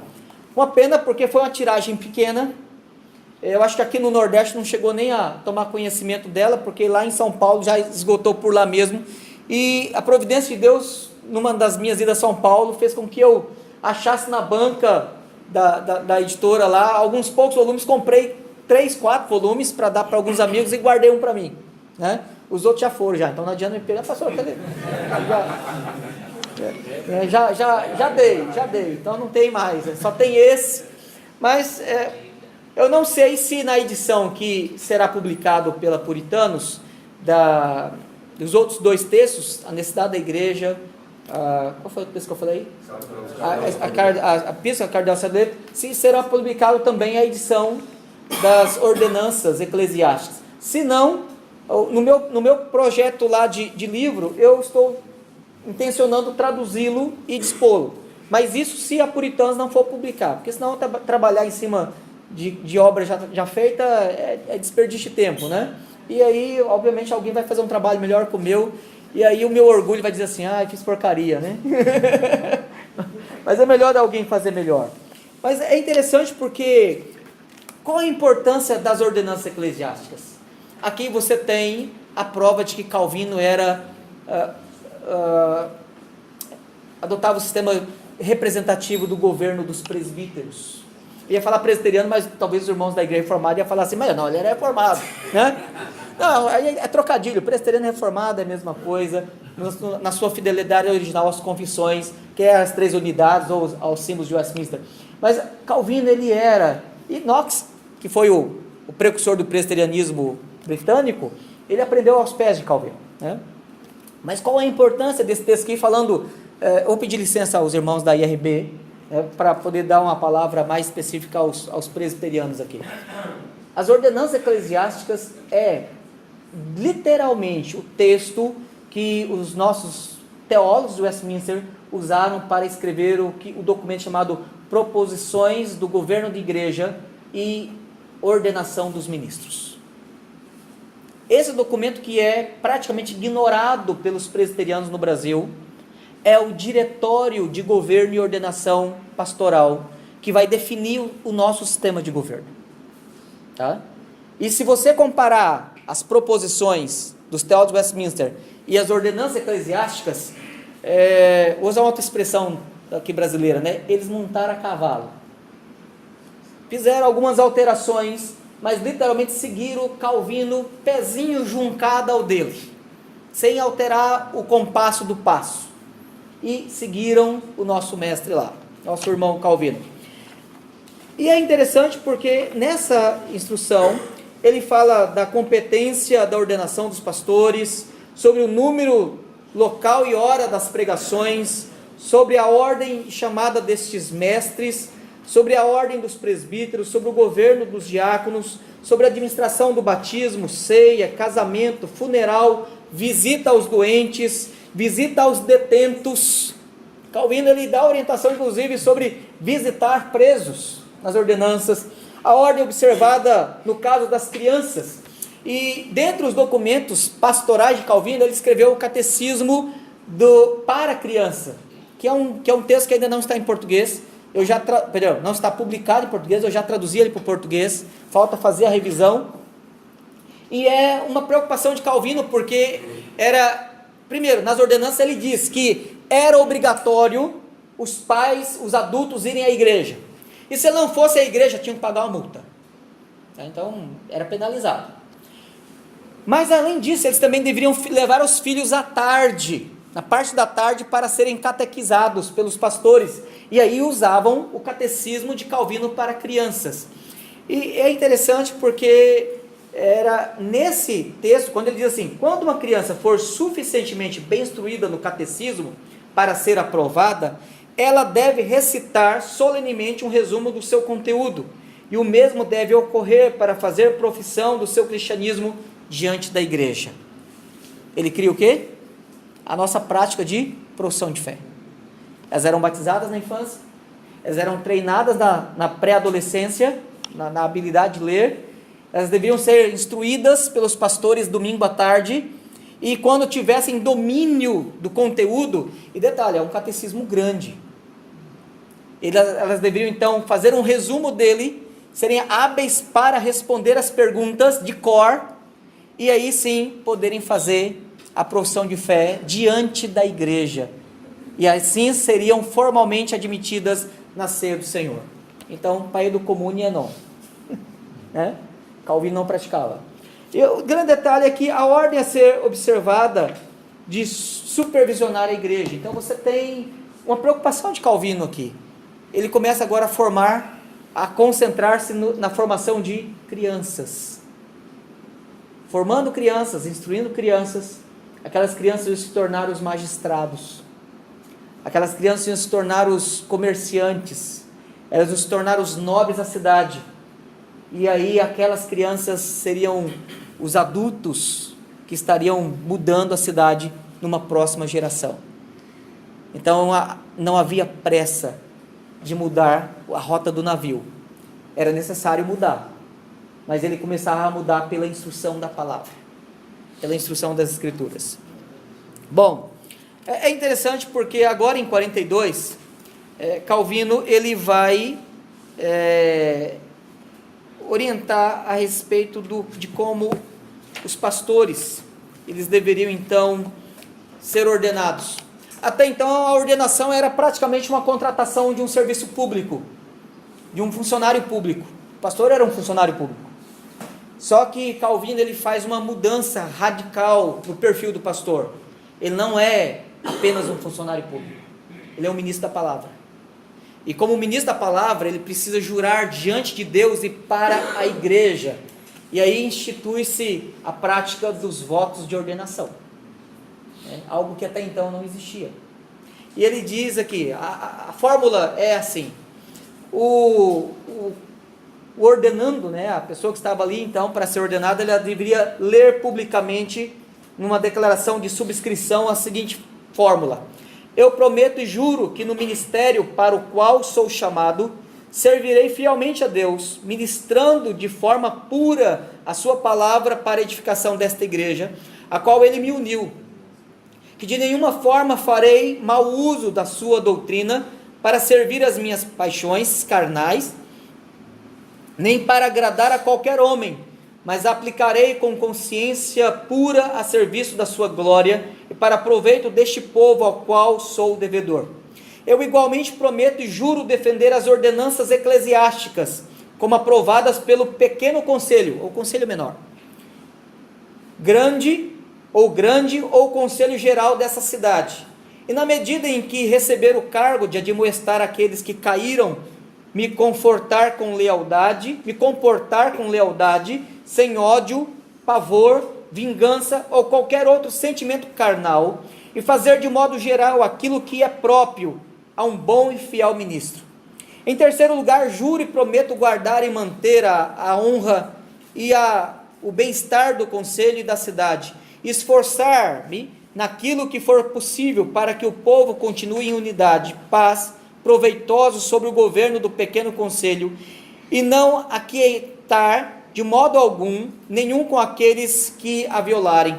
Uma pena porque foi uma tiragem pequena, eu acho que aqui no Nordeste não chegou nem a tomar conhecimento dela, porque lá em São Paulo já esgotou por lá mesmo, e a providência de Deus, numa das minhas idas a São Paulo, fez com que eu achasse na banca da editora lá alguns poucos volumes, comprei 3, 4 volumes para dar para alguns amigos e guardei um para mim, né? Os outros já foram já, então não adianta me pegar, pastor, cadê? Já dei, então não tem mais, só tem esse, mas eu não sei se na edição que será publicado pela Puritanos, dos outros 2 textos, a necessidade da igreja, qual foi o texto que eu falei? A Epístola Cardeal Sadoleto, se será publicado também a edição das ordenanças eclesiásticas. Se não, no meu projeto lá de livro, eu estou intencionando traduzi-lo e dispô-lo. Mas isso se a Puritanos não for publicar, porque senão trabalhar em cima de obra já feita é desperdício de tempo, né? E aí, obviamente, alguém vai fazer um trabalho melhor que o meu, e aí o meu orgulho vai dizer assim, fiz porcaria, né? Mas é melhor alguém fazer melhor. Mas é interessante porque, qual a importância das ordenanças eclesiásticas? Aqui você tem a prova de que Calvino adotava o sistema representativo do governo dos presbíteros. Eu ia falar presbiteriano, mas talvez os irmãos da igreja reformada iam falar assim, mas não, ele era reformado, né? Não, aí é trocadilho, presbiteriano e reformado é a mesma coisa, na sua fidelidade original às confissões, que é as 3 unidades ou aos símbolos de Westminster. Mas Calvino, ele era, e Knox, que foi o precursor do presbiterianismo britânico, ele aprendeu aos pés de Calvino, né? Mas qual a importância desse texto aqui falando, vou pedir licença aos irmãos da IRB, para poder dar uma palavra mais específica aos presbiterianos aqui. As ordenanças eclesiásticas é literalmente o texto que os nossos teólogos do Westminster usaram para escrever o documento chamado Proposições do Governo de Igreja e Ordenação dos Ministros. Esse documento, que é praticamente ignorado pelos presbiterianos no Brasil, é o Diretório de Governo e Ordenação Pastoral, que vai definir o nosso sistema de governo. Tá? E se você comparar as proposições dos teólogos de Westminster e as ordenanças eclesiásticas, vou usar uma outra expressão aqui brasileira, né? Eles montaram a cavalo. Fizeram algumas alterações, mas literalmente seguiram Calvino pezinho juncado ao dele, sem alterar o compasso do passo. E seguiram o nosso mestre lá, nosso irmão Calvino. E é interessante porque nessa instrução ele fala da competência da ordenação dos pastores, sobre o número, local e hora das pregações, sobre a ordem chamada destes mestres, sobre a ordem dos presbíteros, sobre o governo dos diáconos, sobre a administração do batismo, ceia, casamento, funeral, visita aos doentes, visita aos detentos. Calvino ele dá orientação inclusive sobre visitar presos nas ordenanças, a ordem observada no caso das crianças. E dentre os documentos pastorais de Calvino, ele escreveu o Catecismo para a Criança, que é um texto que ainda não está em português, não está publicado em português, eu já traduzi ele para o português, falta fazer a revisão. E é uma preocupação de Calvino, porque primeiro, nas ordenanças ele diz que era obrigatório os pais, os adultos irem à igreja, e se não fosse à igreja tinham que pagar uma multa, então era penalizado. Mas além disso, eles também deveriam levar os filhos à tarde, na parte da tarde, para serem catequizados pelos pastores, e aí usavam o catecismo de Calvino para crianças. E é interessante porque era nesse texto, quando ele diz assim: quando uma criança for suficientemente bem instruída no catecismo para ser aprovada, ela deve recitar solenemente um resumo do seu conteúdo, e o mesmo deve ocorrer para fazer profissão do seu cristianismo diante da igreja. Ele cria o quê? A nossa prática de profissão de fé. Elas eram batizadas na infância, elas eram treinadas na pré-adolescência, na habilidade de ler, elas deveriam ser instruídas pelos pastores domingo à tarde, e quando tivessem domínio do conteúdo, e detalhe, é um catecismo grande, elas deveriam então fazer um resumo dele, serem hábeis para responder as perguntas de cor, e aí sim poderem fazer a profissão de fé diante da igreja, e assim seriam formalmente admitidas na ceia do Senhor. Então, pai do comune é não, né? Calvino não praticava. E o grande detalhe é que a ordem a ser observada de supervisionar a igreja. Então você tem uma preocupação de Calvino aqui. Ele começa agora a concentrar-se na formação de crianças. Formando crianças, instruindo crianças. Aquelas crianças iam se tornar os magistrados. Aquelas crianças iam se tornar os comerciantes. Elas iam se tornar os nobres da cidade. E aí aquelas crianças seriam os adultos que estariam mudando a cidade numa próxima geração. Então não havia pressa de mudar a rota do navio. Era necessário mudar. Mas ele começava a mudar pela instrução da palavra, pela instrução das Escrituras. Bom, é interessante porque agora em 42, Calvino ele vai orientar a respeito de como os pastores, eles deveriam então ser ordenados. Até então a ordenação era praticamente uma contratação de um serviço público, de um funcionário público. O pastor era um funcionário público. Só que Calvino ele faz uma mudança radical no perfil do pastor. Ele não é apenas um funcionário público, ele é um ministro da palavra. E como ministro da palavra, ele precisa jurar diante de Deus e para a igreja. E aí institui-se a prática dos votos de ordenação. né? Algo que até então não existia. E ele diz aqui, a fórmula é assim: o ordenando, né, a pessoa que estava ali então para ser ordenada, ela deveria ler publicamente numa declaração de subscrição a seguinte fórmula: eu prometo e juro que no ministério para o qual sou chamado, servirei fielmente a Deus, ministrando de forma pura a sua palavra para a edificação desta igreja, a qual ele me uniu, que de nenhuma forma farei mau uso da sua doutrina para servir as minhas paixões carnais, nem para agradar a qualquer homem, mas aplicarei com consciência pura a serviço da sua glória e para proveito deste povo ao qual sou devedor. Eu igualmente prometo e juro defender as ordenanças eclesiásticas, como aprovadas pelo pequeno conselho, ou conselho menor, grande ou conselho geral dessa cidade. E na medida em que receber o cargo de admoestar aqueles que caíram, me comportar com lealdade, sem ódio, pavor, vingança ou qualquer outro sentimento carnal, e fazer de modo geral aquilo que é próprio a um bom e fiel ministro. Em terceiro lugar, juro e prometo guardar e manter a honra e o bem-estar do conselho e da cidade, esforçar-me naquilo que for possível para que o povo continue em unidade, paz, proveitosos sobre o governo do pequeno conselho, e não aquietar de modo algum nenhum com aqueles que a violarem.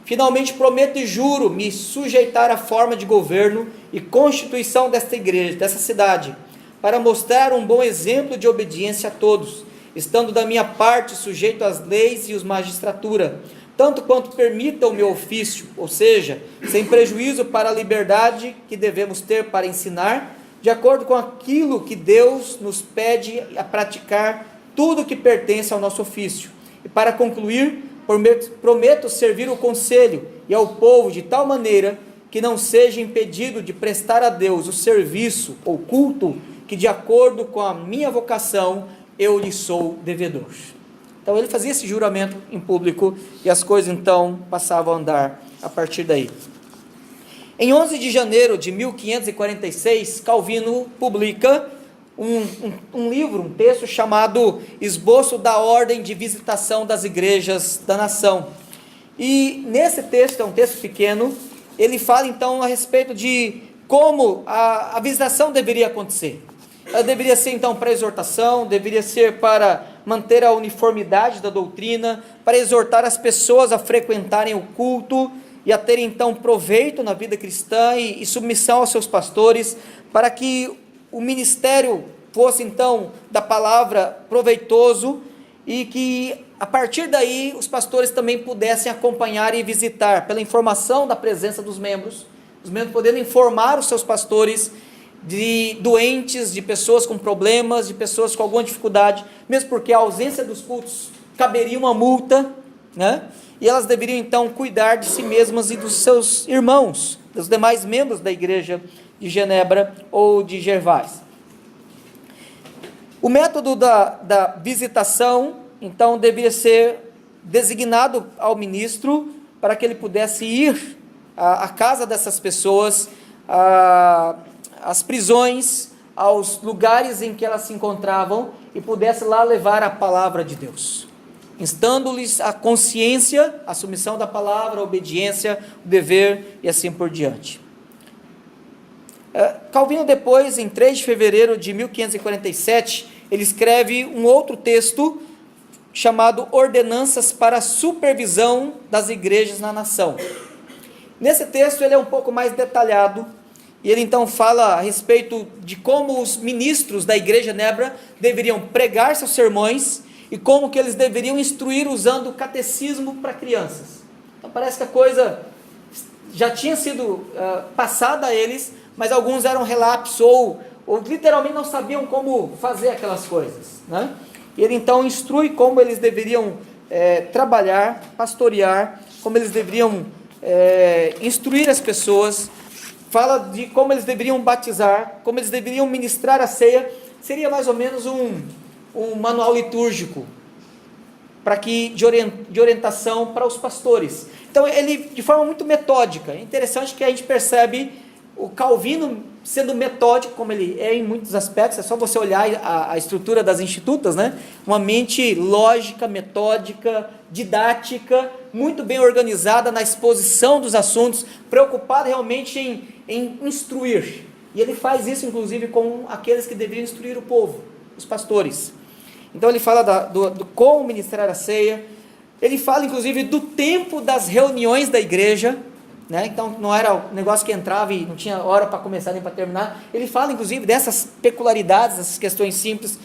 Finalmente prometo e juro me sujeitar à forma de governo e constituição desta igreja, dessa cidade, para mostrar um bom exemplo de obediência a todos, estando da minha parte sujeito às leis e os magistratura, tanto quanto permita o meu ofício, ou seja, sem prejuízo para a liberdade que devemos ter para ensinar, de acordo com aquilo que Deus nos pede a praticar, tudo que pertence ao nosso ofício. E para concluir, prometo servir o conselho e ao povo de tal maneira que não seja impedido de prestar a Deus o serviço ou culto que, de acordo com a minha vocação, eu lhe sou devedor. Então ele fazia esse juramento em público e as coisas então passavam a andar a partir daí. Em 11 de janeiro de 1546, Calvino publica um livro, um texto chamado Esboço da Ordem de Visitação das Igrejas da Nação. E nesse texto, é um texto pequeno, ele fala então a respeito de como a visitação deveria acontecer. Ela deveria ser então para exortação, deveria ser para manter a uniformidade da doutrina, para exortar as pessoas a frequentarem o culto e a terem então proveito na vida cristã e submissão aos seus pastores, para que o ministério fosse então da palavra proveitoso e que a partir daí os pastores também pudessem acompanhar e visitar pela informação da presença dos membros, os membros podendo informar os seus pastores de doentes, de pessoas com problemas, de pessoas com alguma dificuldade, mesmo porque a ausência dos cultos caberia uma multa, né? E elas deveriam então cuidar de si mesmas e dos seus irmãos, dos demais membros da igreja de Genebra ou de Gervais. O método da visitação então deveria ser designado ao ministro para que ele pudesse ir à casa dessas pessoas, às prisões, aos lugares em que elas se encontravam e pudesse lá levar a palavra de Deus, instando-lhes a consciência, a submissão da palavra, a obediência, o dever e assim por diante. Calvino depois, em 3 de fevereiro de 1547, ele escreve um outro texto chamado Ordenanças para a Supervisão das Igrejas na Nação. Nesse texto ele é um pouco mais detalhado, e ele então fala a respeito de como os ministros da igreja de Genebra deveriam pregar seus sermões, e como que eles deveriam instruir usando o catecismo para crianças. Então parece que a coisa já tinha sido passada a eles, mas alguns eram relapsos, ou literalmente não sabiam como fazer aquelas coisas, né? E ele então instrui como eles deveriam trabalhar, pastorear, como eles deveriam instruir as pessoas, fala de como eles deveriam batizar, como eles deveriam ministrar a ceia. Seria mais ou menos um manual litúrgico de orientação para os pastores. Então ele, de forma muito metódica, é interessante que a gente percebe o Calvino sendo metódico, como ele é em muitos aspectos, é só você olhar a estrutura das institutas, né? Uma mente lógica, metódica, didática, muito bem organizada na exposição dos assuntos, preocupado realmente em instruir. E ele faz isso, inclusive, com aqueles que deveriam instruir o povo, os pastores. Então ele fala do como ministrar a ceia, ele fala, inclusive, do tempo das reuniões da igreja, né? Então não era um negócio que entrava e não tinha hora para começar nem para terminar. Ele fala, inclusive, dessas peculiaridades, dessas questões simples,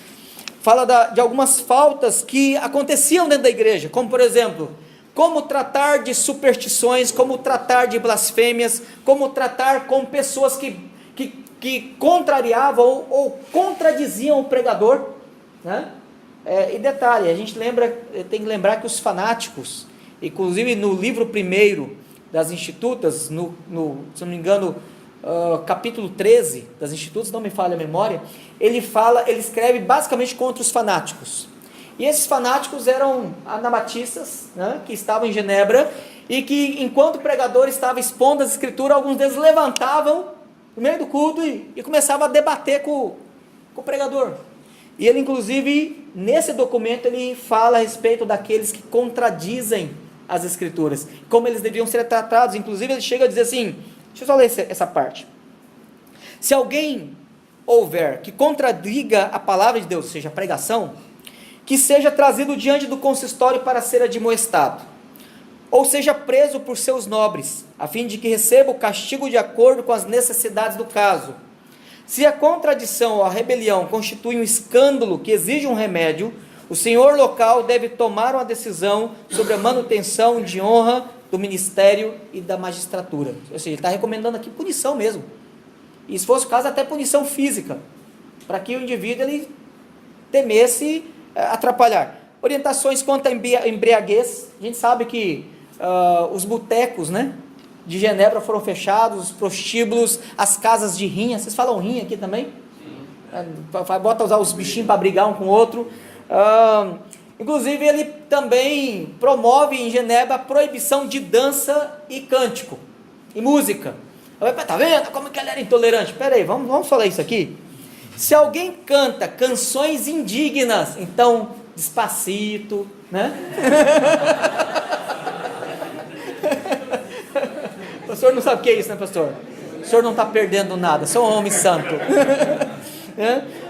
fala de algumas faltas que aconteciam dentro da igreja, como, por exemplo, como tratar de superstições, como tratar de blasfêmias, como tratar com pessoas que contrariavam ou contradiziam o pregador, né? E detalhe, a gente tem que lembrar que os fanáticos, inclusive no livro 1 das Institutas, se não me engano, capítulo 13 das Institutas, não me falha a memória, ele escreve basicamente contra os fanáticos. E esses fanáticos eram anabatistas, né, que estavam em Genebra, e que enquanto o pregador estava expondo as escrituras, alguns deles levantavam no meio do culto e começavam a debater com o pregador. E ele, inclusive, nesse documento, ele fala a respeito daqueles que contradizem as escrituras, como eles deviam ser tratados. Inclusive ele chega a dizer assim, deixa eu só ler essa parte: se alguém houver que contradiga a palavra de Deus, ou seja, a pregação, que seja trazido diante do consistório para ser admoestado, ou seja preso por seus nobres, a fim de que receba o castigo de acordo com as necessidades do caso. Se a contradição ou a rebelião constitui um escândalo que exige um remédio, o senhor local deve tomar uma decisão sobre a manutenção de honra do ministério e da magistratura. Ou seja, ele está recomendando aqui punição mesmo. E se fosse o caso, até punição física, para que o indivíduo ele temesse atrapalhar. Orientações quanto à embriaguez. A gente sabe que os botecos, né, de Genebra foram fechados, os prostíbulos, as casas de rinha. Vocês falam rinha aqui também? Bota usar os bichinhos para brigar um com o outro. Inclusive ele também promove em Genebra a proibição de dança e cântico e música. Tá vendo como que ele era intolerante? Espera aí, vamos falar isso aqui. Se alguém canta canções indignas, então Despacito, né? O pastor não sabe o que é isso, né, pastor? O senhor não está perdendo nada, sou um homem santo.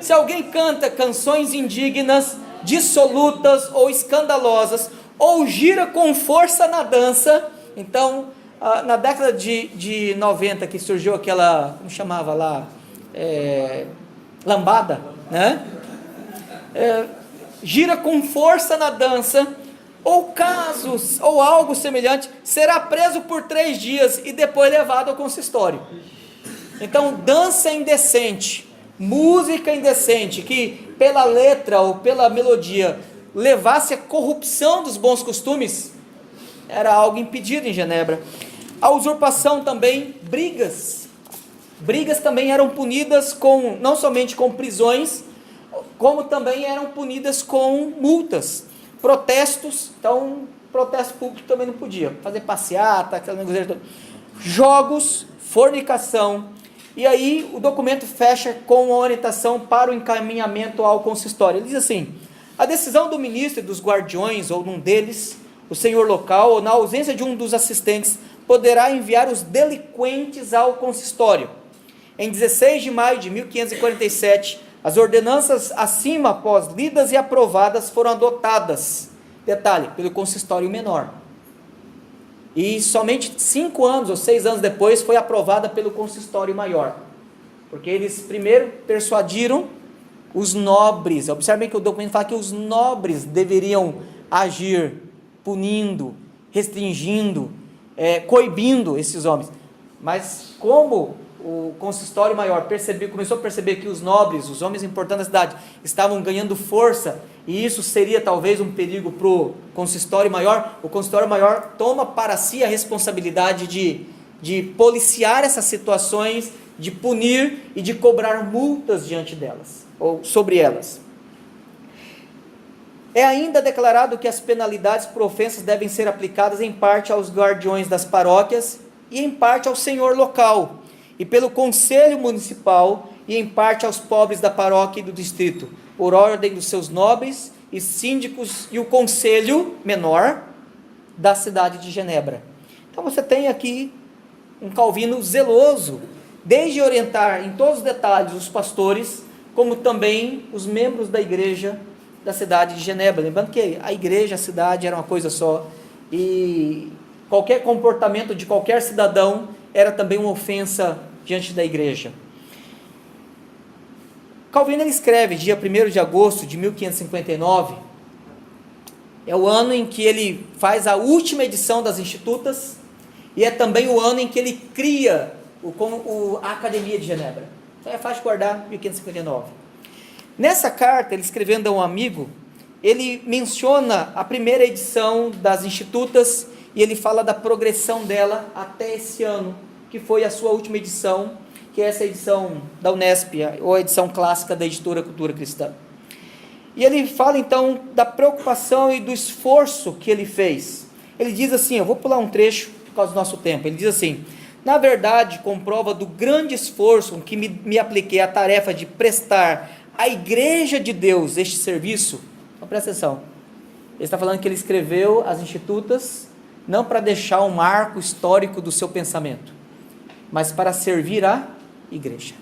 Se alguém canta canções indignas, dissolutas ou escandalosas, ou gira com força na dança, então, na década de 90, que surgiu aquela, como chamava lá, lambada, né? Gira com força na dança, ou algo semelhante, será preso por 3 dias e depois levado ao consistório. Então, dança indecente, música indecente, que pela letra ou pela melodia levasse à corrupção dos bons costumes, era algo impedido em Genebra. A usurpação também, brigas também eram punidas não somente com prisões, como também eram punidas com multas. Protestos, então protesto público também não podia, fazer passeata, aquela negócio todo. Jogos, fornicação. E aí o documento fecha com uma orientação para o encaminhamento ao consistório. Ele diz assim: a decisão do ministro e dos guardiões, ou de um deles, o senhor local, ou na ausência de um dos assistentes, poderá enviar os delinquentes ao consistório. Em 16 de maio de 1547, as ordenanças acima, após lidas e aprovadas, foram adotadas, detalhe, pelo consistório menor. E somente 5 anos ou 6 anos depois foi aprovada pelo consistório maior, porque eles primeiro persuadiram os nobres. Observem que o documento fala que os nobres deveriam agir, punindo, restringindo, coibindo esses homens. Mas como o consistório maior começou a perceber que os nobres, os homens importantes da cidade, estavam ganhando força, e isso seria talvez um perigo para o consistório maior, o consistório maior toma para si a responsabilidade de policiar essas situações, de punir e de cobrar multas diante delas, ou sobre elas. É ainda declarado que as penalidades por ofensas devem ser aplicadas em parte aos guardiões das paróquias e em parte ao senhor local, e pelo conselho municipal e em parte aos pobres da paróquia e do distrito, por ordem dos seus nobres e síndicos e o conselho menor da cidade de Genebra. Então você tem aqui um Calvino zeloso, desde orientar em todos os detalhes os pastores, como também os membros da igreja da cidade de Genebra. Lembrando que a igreja e a cidade era uma coisa só, e qualquer comportamento de qualquer cidadão era também uma ofensa diante da igreja. Calvino ele escreve, dia 1º de agosto de 1559, é o ano em que ele faz a última edição das Institutas, e é também o ano em que ele cria a Academia de Genebra. Então é fácil guardar 1559. Nessa carta, ele escrevendo a um amigo, ele menciona a primeira edição das Institutas, e ele fala da progressão dela até esse ano, que foi a sua última edição, que é essa edição da Unesp, ou a edição clássica da editora Cultura Cristã. E ele fala então da preocupação e do esforço que ele fez. Ele diz assim, eu vou pular um trecho por causa do nosso tempo, ele diz assim: na verdade, com prova do grande esforço com que me apliquei à tarefa de prestar à Igreja de Deus este serviço, então presta atenção, ele está falando que ele escreveu as Institutas não para deixar um marco histórico do seu pensamento, mas para servir a igreja.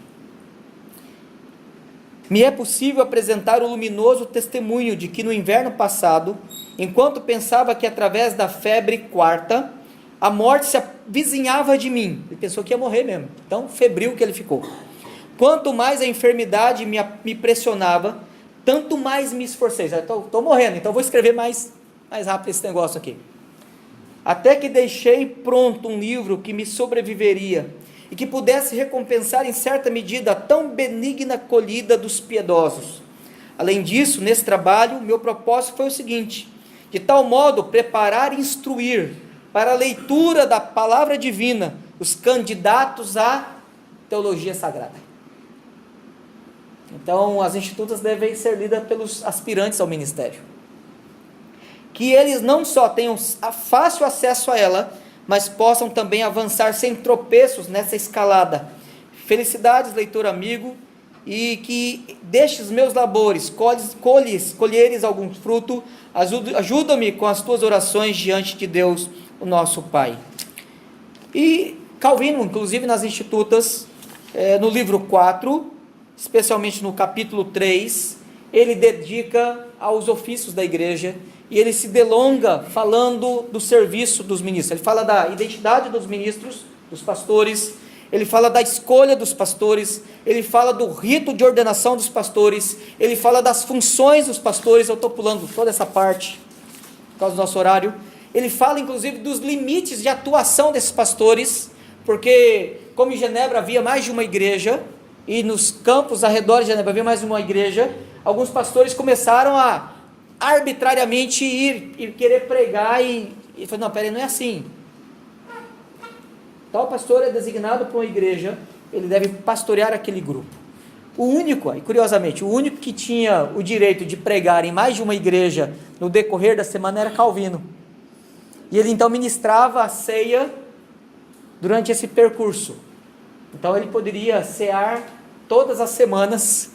Me é possível apresentar o luminoso testemunho de que no inverno passado, enquanto pensava que através da febre quarta, a morte se avizinhava de mim, ele pensou que ia morrer mesmo, tão febril que ele ficou. Quanto mais a enfermidade me pressionava, tanto mais me esforcei. Estou morrendo, então vou escrever mais rápido esse negócio aqui. Até que deixei pronto um livro que me sobreviveria e que pudesse recompensar em certa medida a tão benigna acolhida dos piedosos. Além disso, nesse trabalho, meu propósito foi o seguinte: de tal modo preparar e instruir para a leitura da palavra divina os candidatos à teologia sagrada. Então, as Institutas devem ser lidas pelos aspirantes ao ministério, que eles não só tenham fácil acesso a ela, mas possam também avançar sem tropeços nessa escalada. Felicidades, leitor amigo, e que destes meus labores colheres algum fruto. Ajuda-me com as tuas orações diante de Deus, o nosso Pai. E Calvino, inclusive nas Institutas, no livro 4, especialmente no capítulo 3, ele dedica aos ofícios da igreja, e ele se delonga falando do serviço dos ministros. Ele fala da identidade dos ministros, dos pastores, ele fala da escolha dos pastores, ele fala do rito de ordenação dos pastores, ele fala das funções dos pastores. Eu estou pulando toda essa parte por causa do nosso horário. Ele fala inclusive dos limites de atuação desses pastores, porque como em Genebra havia mais de uma igreja, e nos campos ao redor de Genebra havia mais de uma igreja, alguns pastores começaram a arbitrariamente ir e querer pregar, e falou, não, peraí, não é assim. Tal pastor é designado para uma igreja, ele deve pastorear aquele grupo. O único, e curiosamente, o único que tinha o direito de pregar em mais de uma igreja no decorrer da semana era Calvino. E ele então ministrava a ceia durante esse percurso. Então ele poderia cear todas as semanas,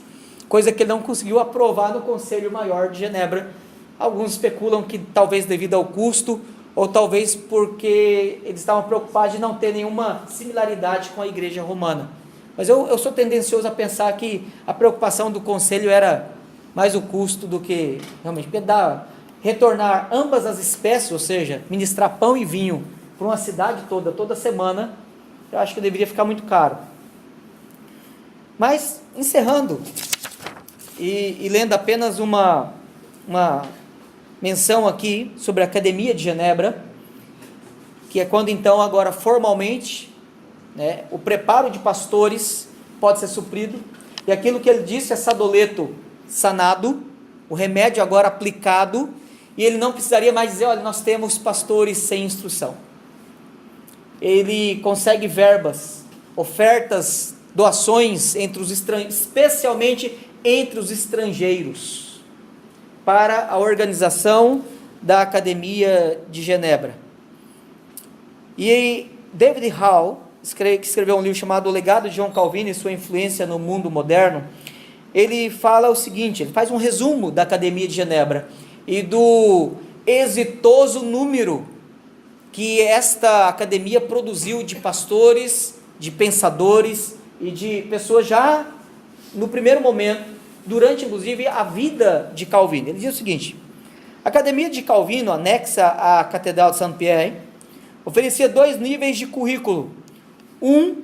coisa que ele não conseguiu aprovar no Conselho Maior de Genebra. Alguns especulam que talvez devido ao custo, ou talvez porque eles estavam preocupados de não ter nenhuma similaridade com a igreja romana. Mas eu sou tendencioso a pensar que a preocupação do conselho era mais o custo do que realmente retornar ambas as espécies, ou seja, ministrar pão e vinho para uma cidade toda semana, eu acho que deveria ficar muito caro. Mas, encerrando, e lendo apenas uma menção aqui sobre a Academia de Genebra, que é quando então agora formalmente, o preparo de pastores pode ser suprido, e aquilo que ele disse é Sadoleto sanado, o remédio agora aplicado, e ele não precisaria mais dizer, olha, nós temos pastores sem instrução. Ele consegue verbas, ofertas, doações entre os especialmente entre os estrangeiros. para a organização da Academia de Genebra. E David Hall, que escreveu um livro chamado O Legado de João Calvino e Sua Influência no Mundo Moderno, ele fala o seguinte, ele faz um resumo da Academia de Genebra e do exitoso número que esta academia produziu de pastores, de pensadores e de pessoas já no primeiro momento, durante inclusive a vida de Calvino. Ele diz o seguinte: a Academia de Calvino, anexa à Catedral de Saint-Pierre, oferecia 2 níveis de currículo, um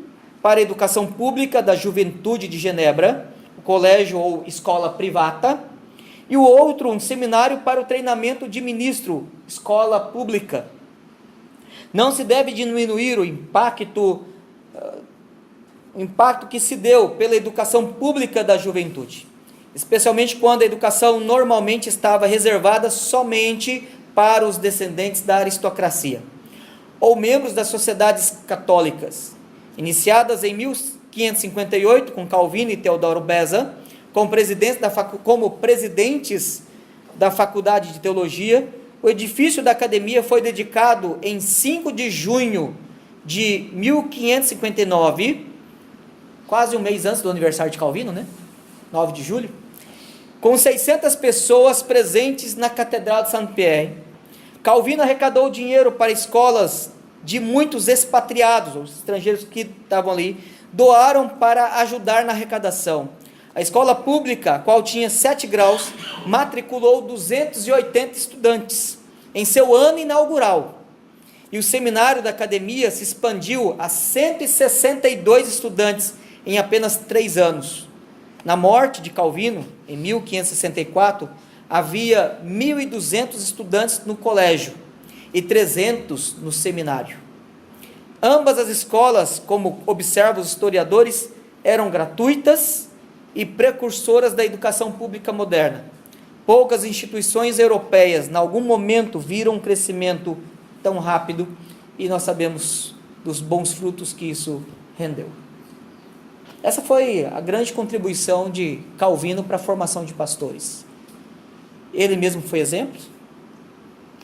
para a educação pública da juventude de Genebra, o colégio ou escola privada, e o outro, um seminário para o treinamento de ministro, escola pública. Não se deve diminuir o impacto que se deu pela educação pública da juventude, especialmente quando a educação normalmente estava reservada somente para os descendentes da aristocracia, ou membros das sociedades católicas, iniciadas em 1558 com Calvino e Teodoro Beza, como presidentes da Faculdade de Teologia. O edifício da academia foi dedicado em 5 de junho de 1559, quase um mês antes do aniversário de Calvino, 9 de julho, com 600 pessoas presentes na Catedral de Saint-Pierre. Calvino arrecadou dinheiro para escolas de muitos expatriados, os estrangeiros que estavam ali, doaram para ajudar na arrecadação. A escola pública, a qual tinha 7 graus, matriculou 280 estudantes em seu ano inaugural. E o seminário da academia se expandiu a 162 estudantes em apenas 3 anos. Na morte de Calvino, em 1564, havia 1.200 estudantes no colégio e 300 no seminário. Ambas as escolas, como observam os historiadores, eram gratuitas e precursoras da educação pública moderna. Poucas instituições europeias, em algum momento, viram um crescimento tão rápido, e nós sabemos dos bons frutos que isso rendeu. Essa foi a grande contribuição de Calvino para a formação de pastores. Ele mesmo foi exemplo.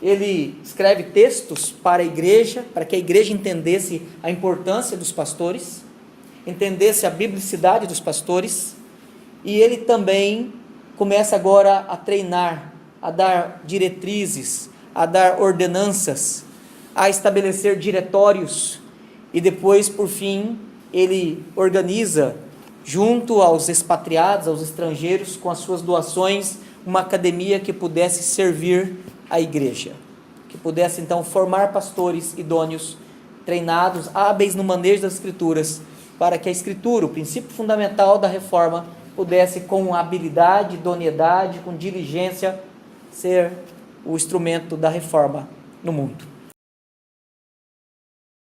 Ele escreve textos para a igreja, para que a igreja entendesse a importância dos pastores, entendesse a biblicidade dos pastores, e ele também começa agora a treinar, a dar diretrizes, a dar ordenanças, a estabelecer diretórios, e depois, por fim, ele organiza, junto aos expatriados, aos estrangeiros, com as suas doações, uma academia que pudesse servir a igreja, que pudesse então formar pastores idôneos, treinados, hábeis no manejo das escrituras, para que a escritura, o princípio fundamental da reforma, pudesse com habilidade, idoneidade, com diligência, ser o instrumento da reforma no mundo.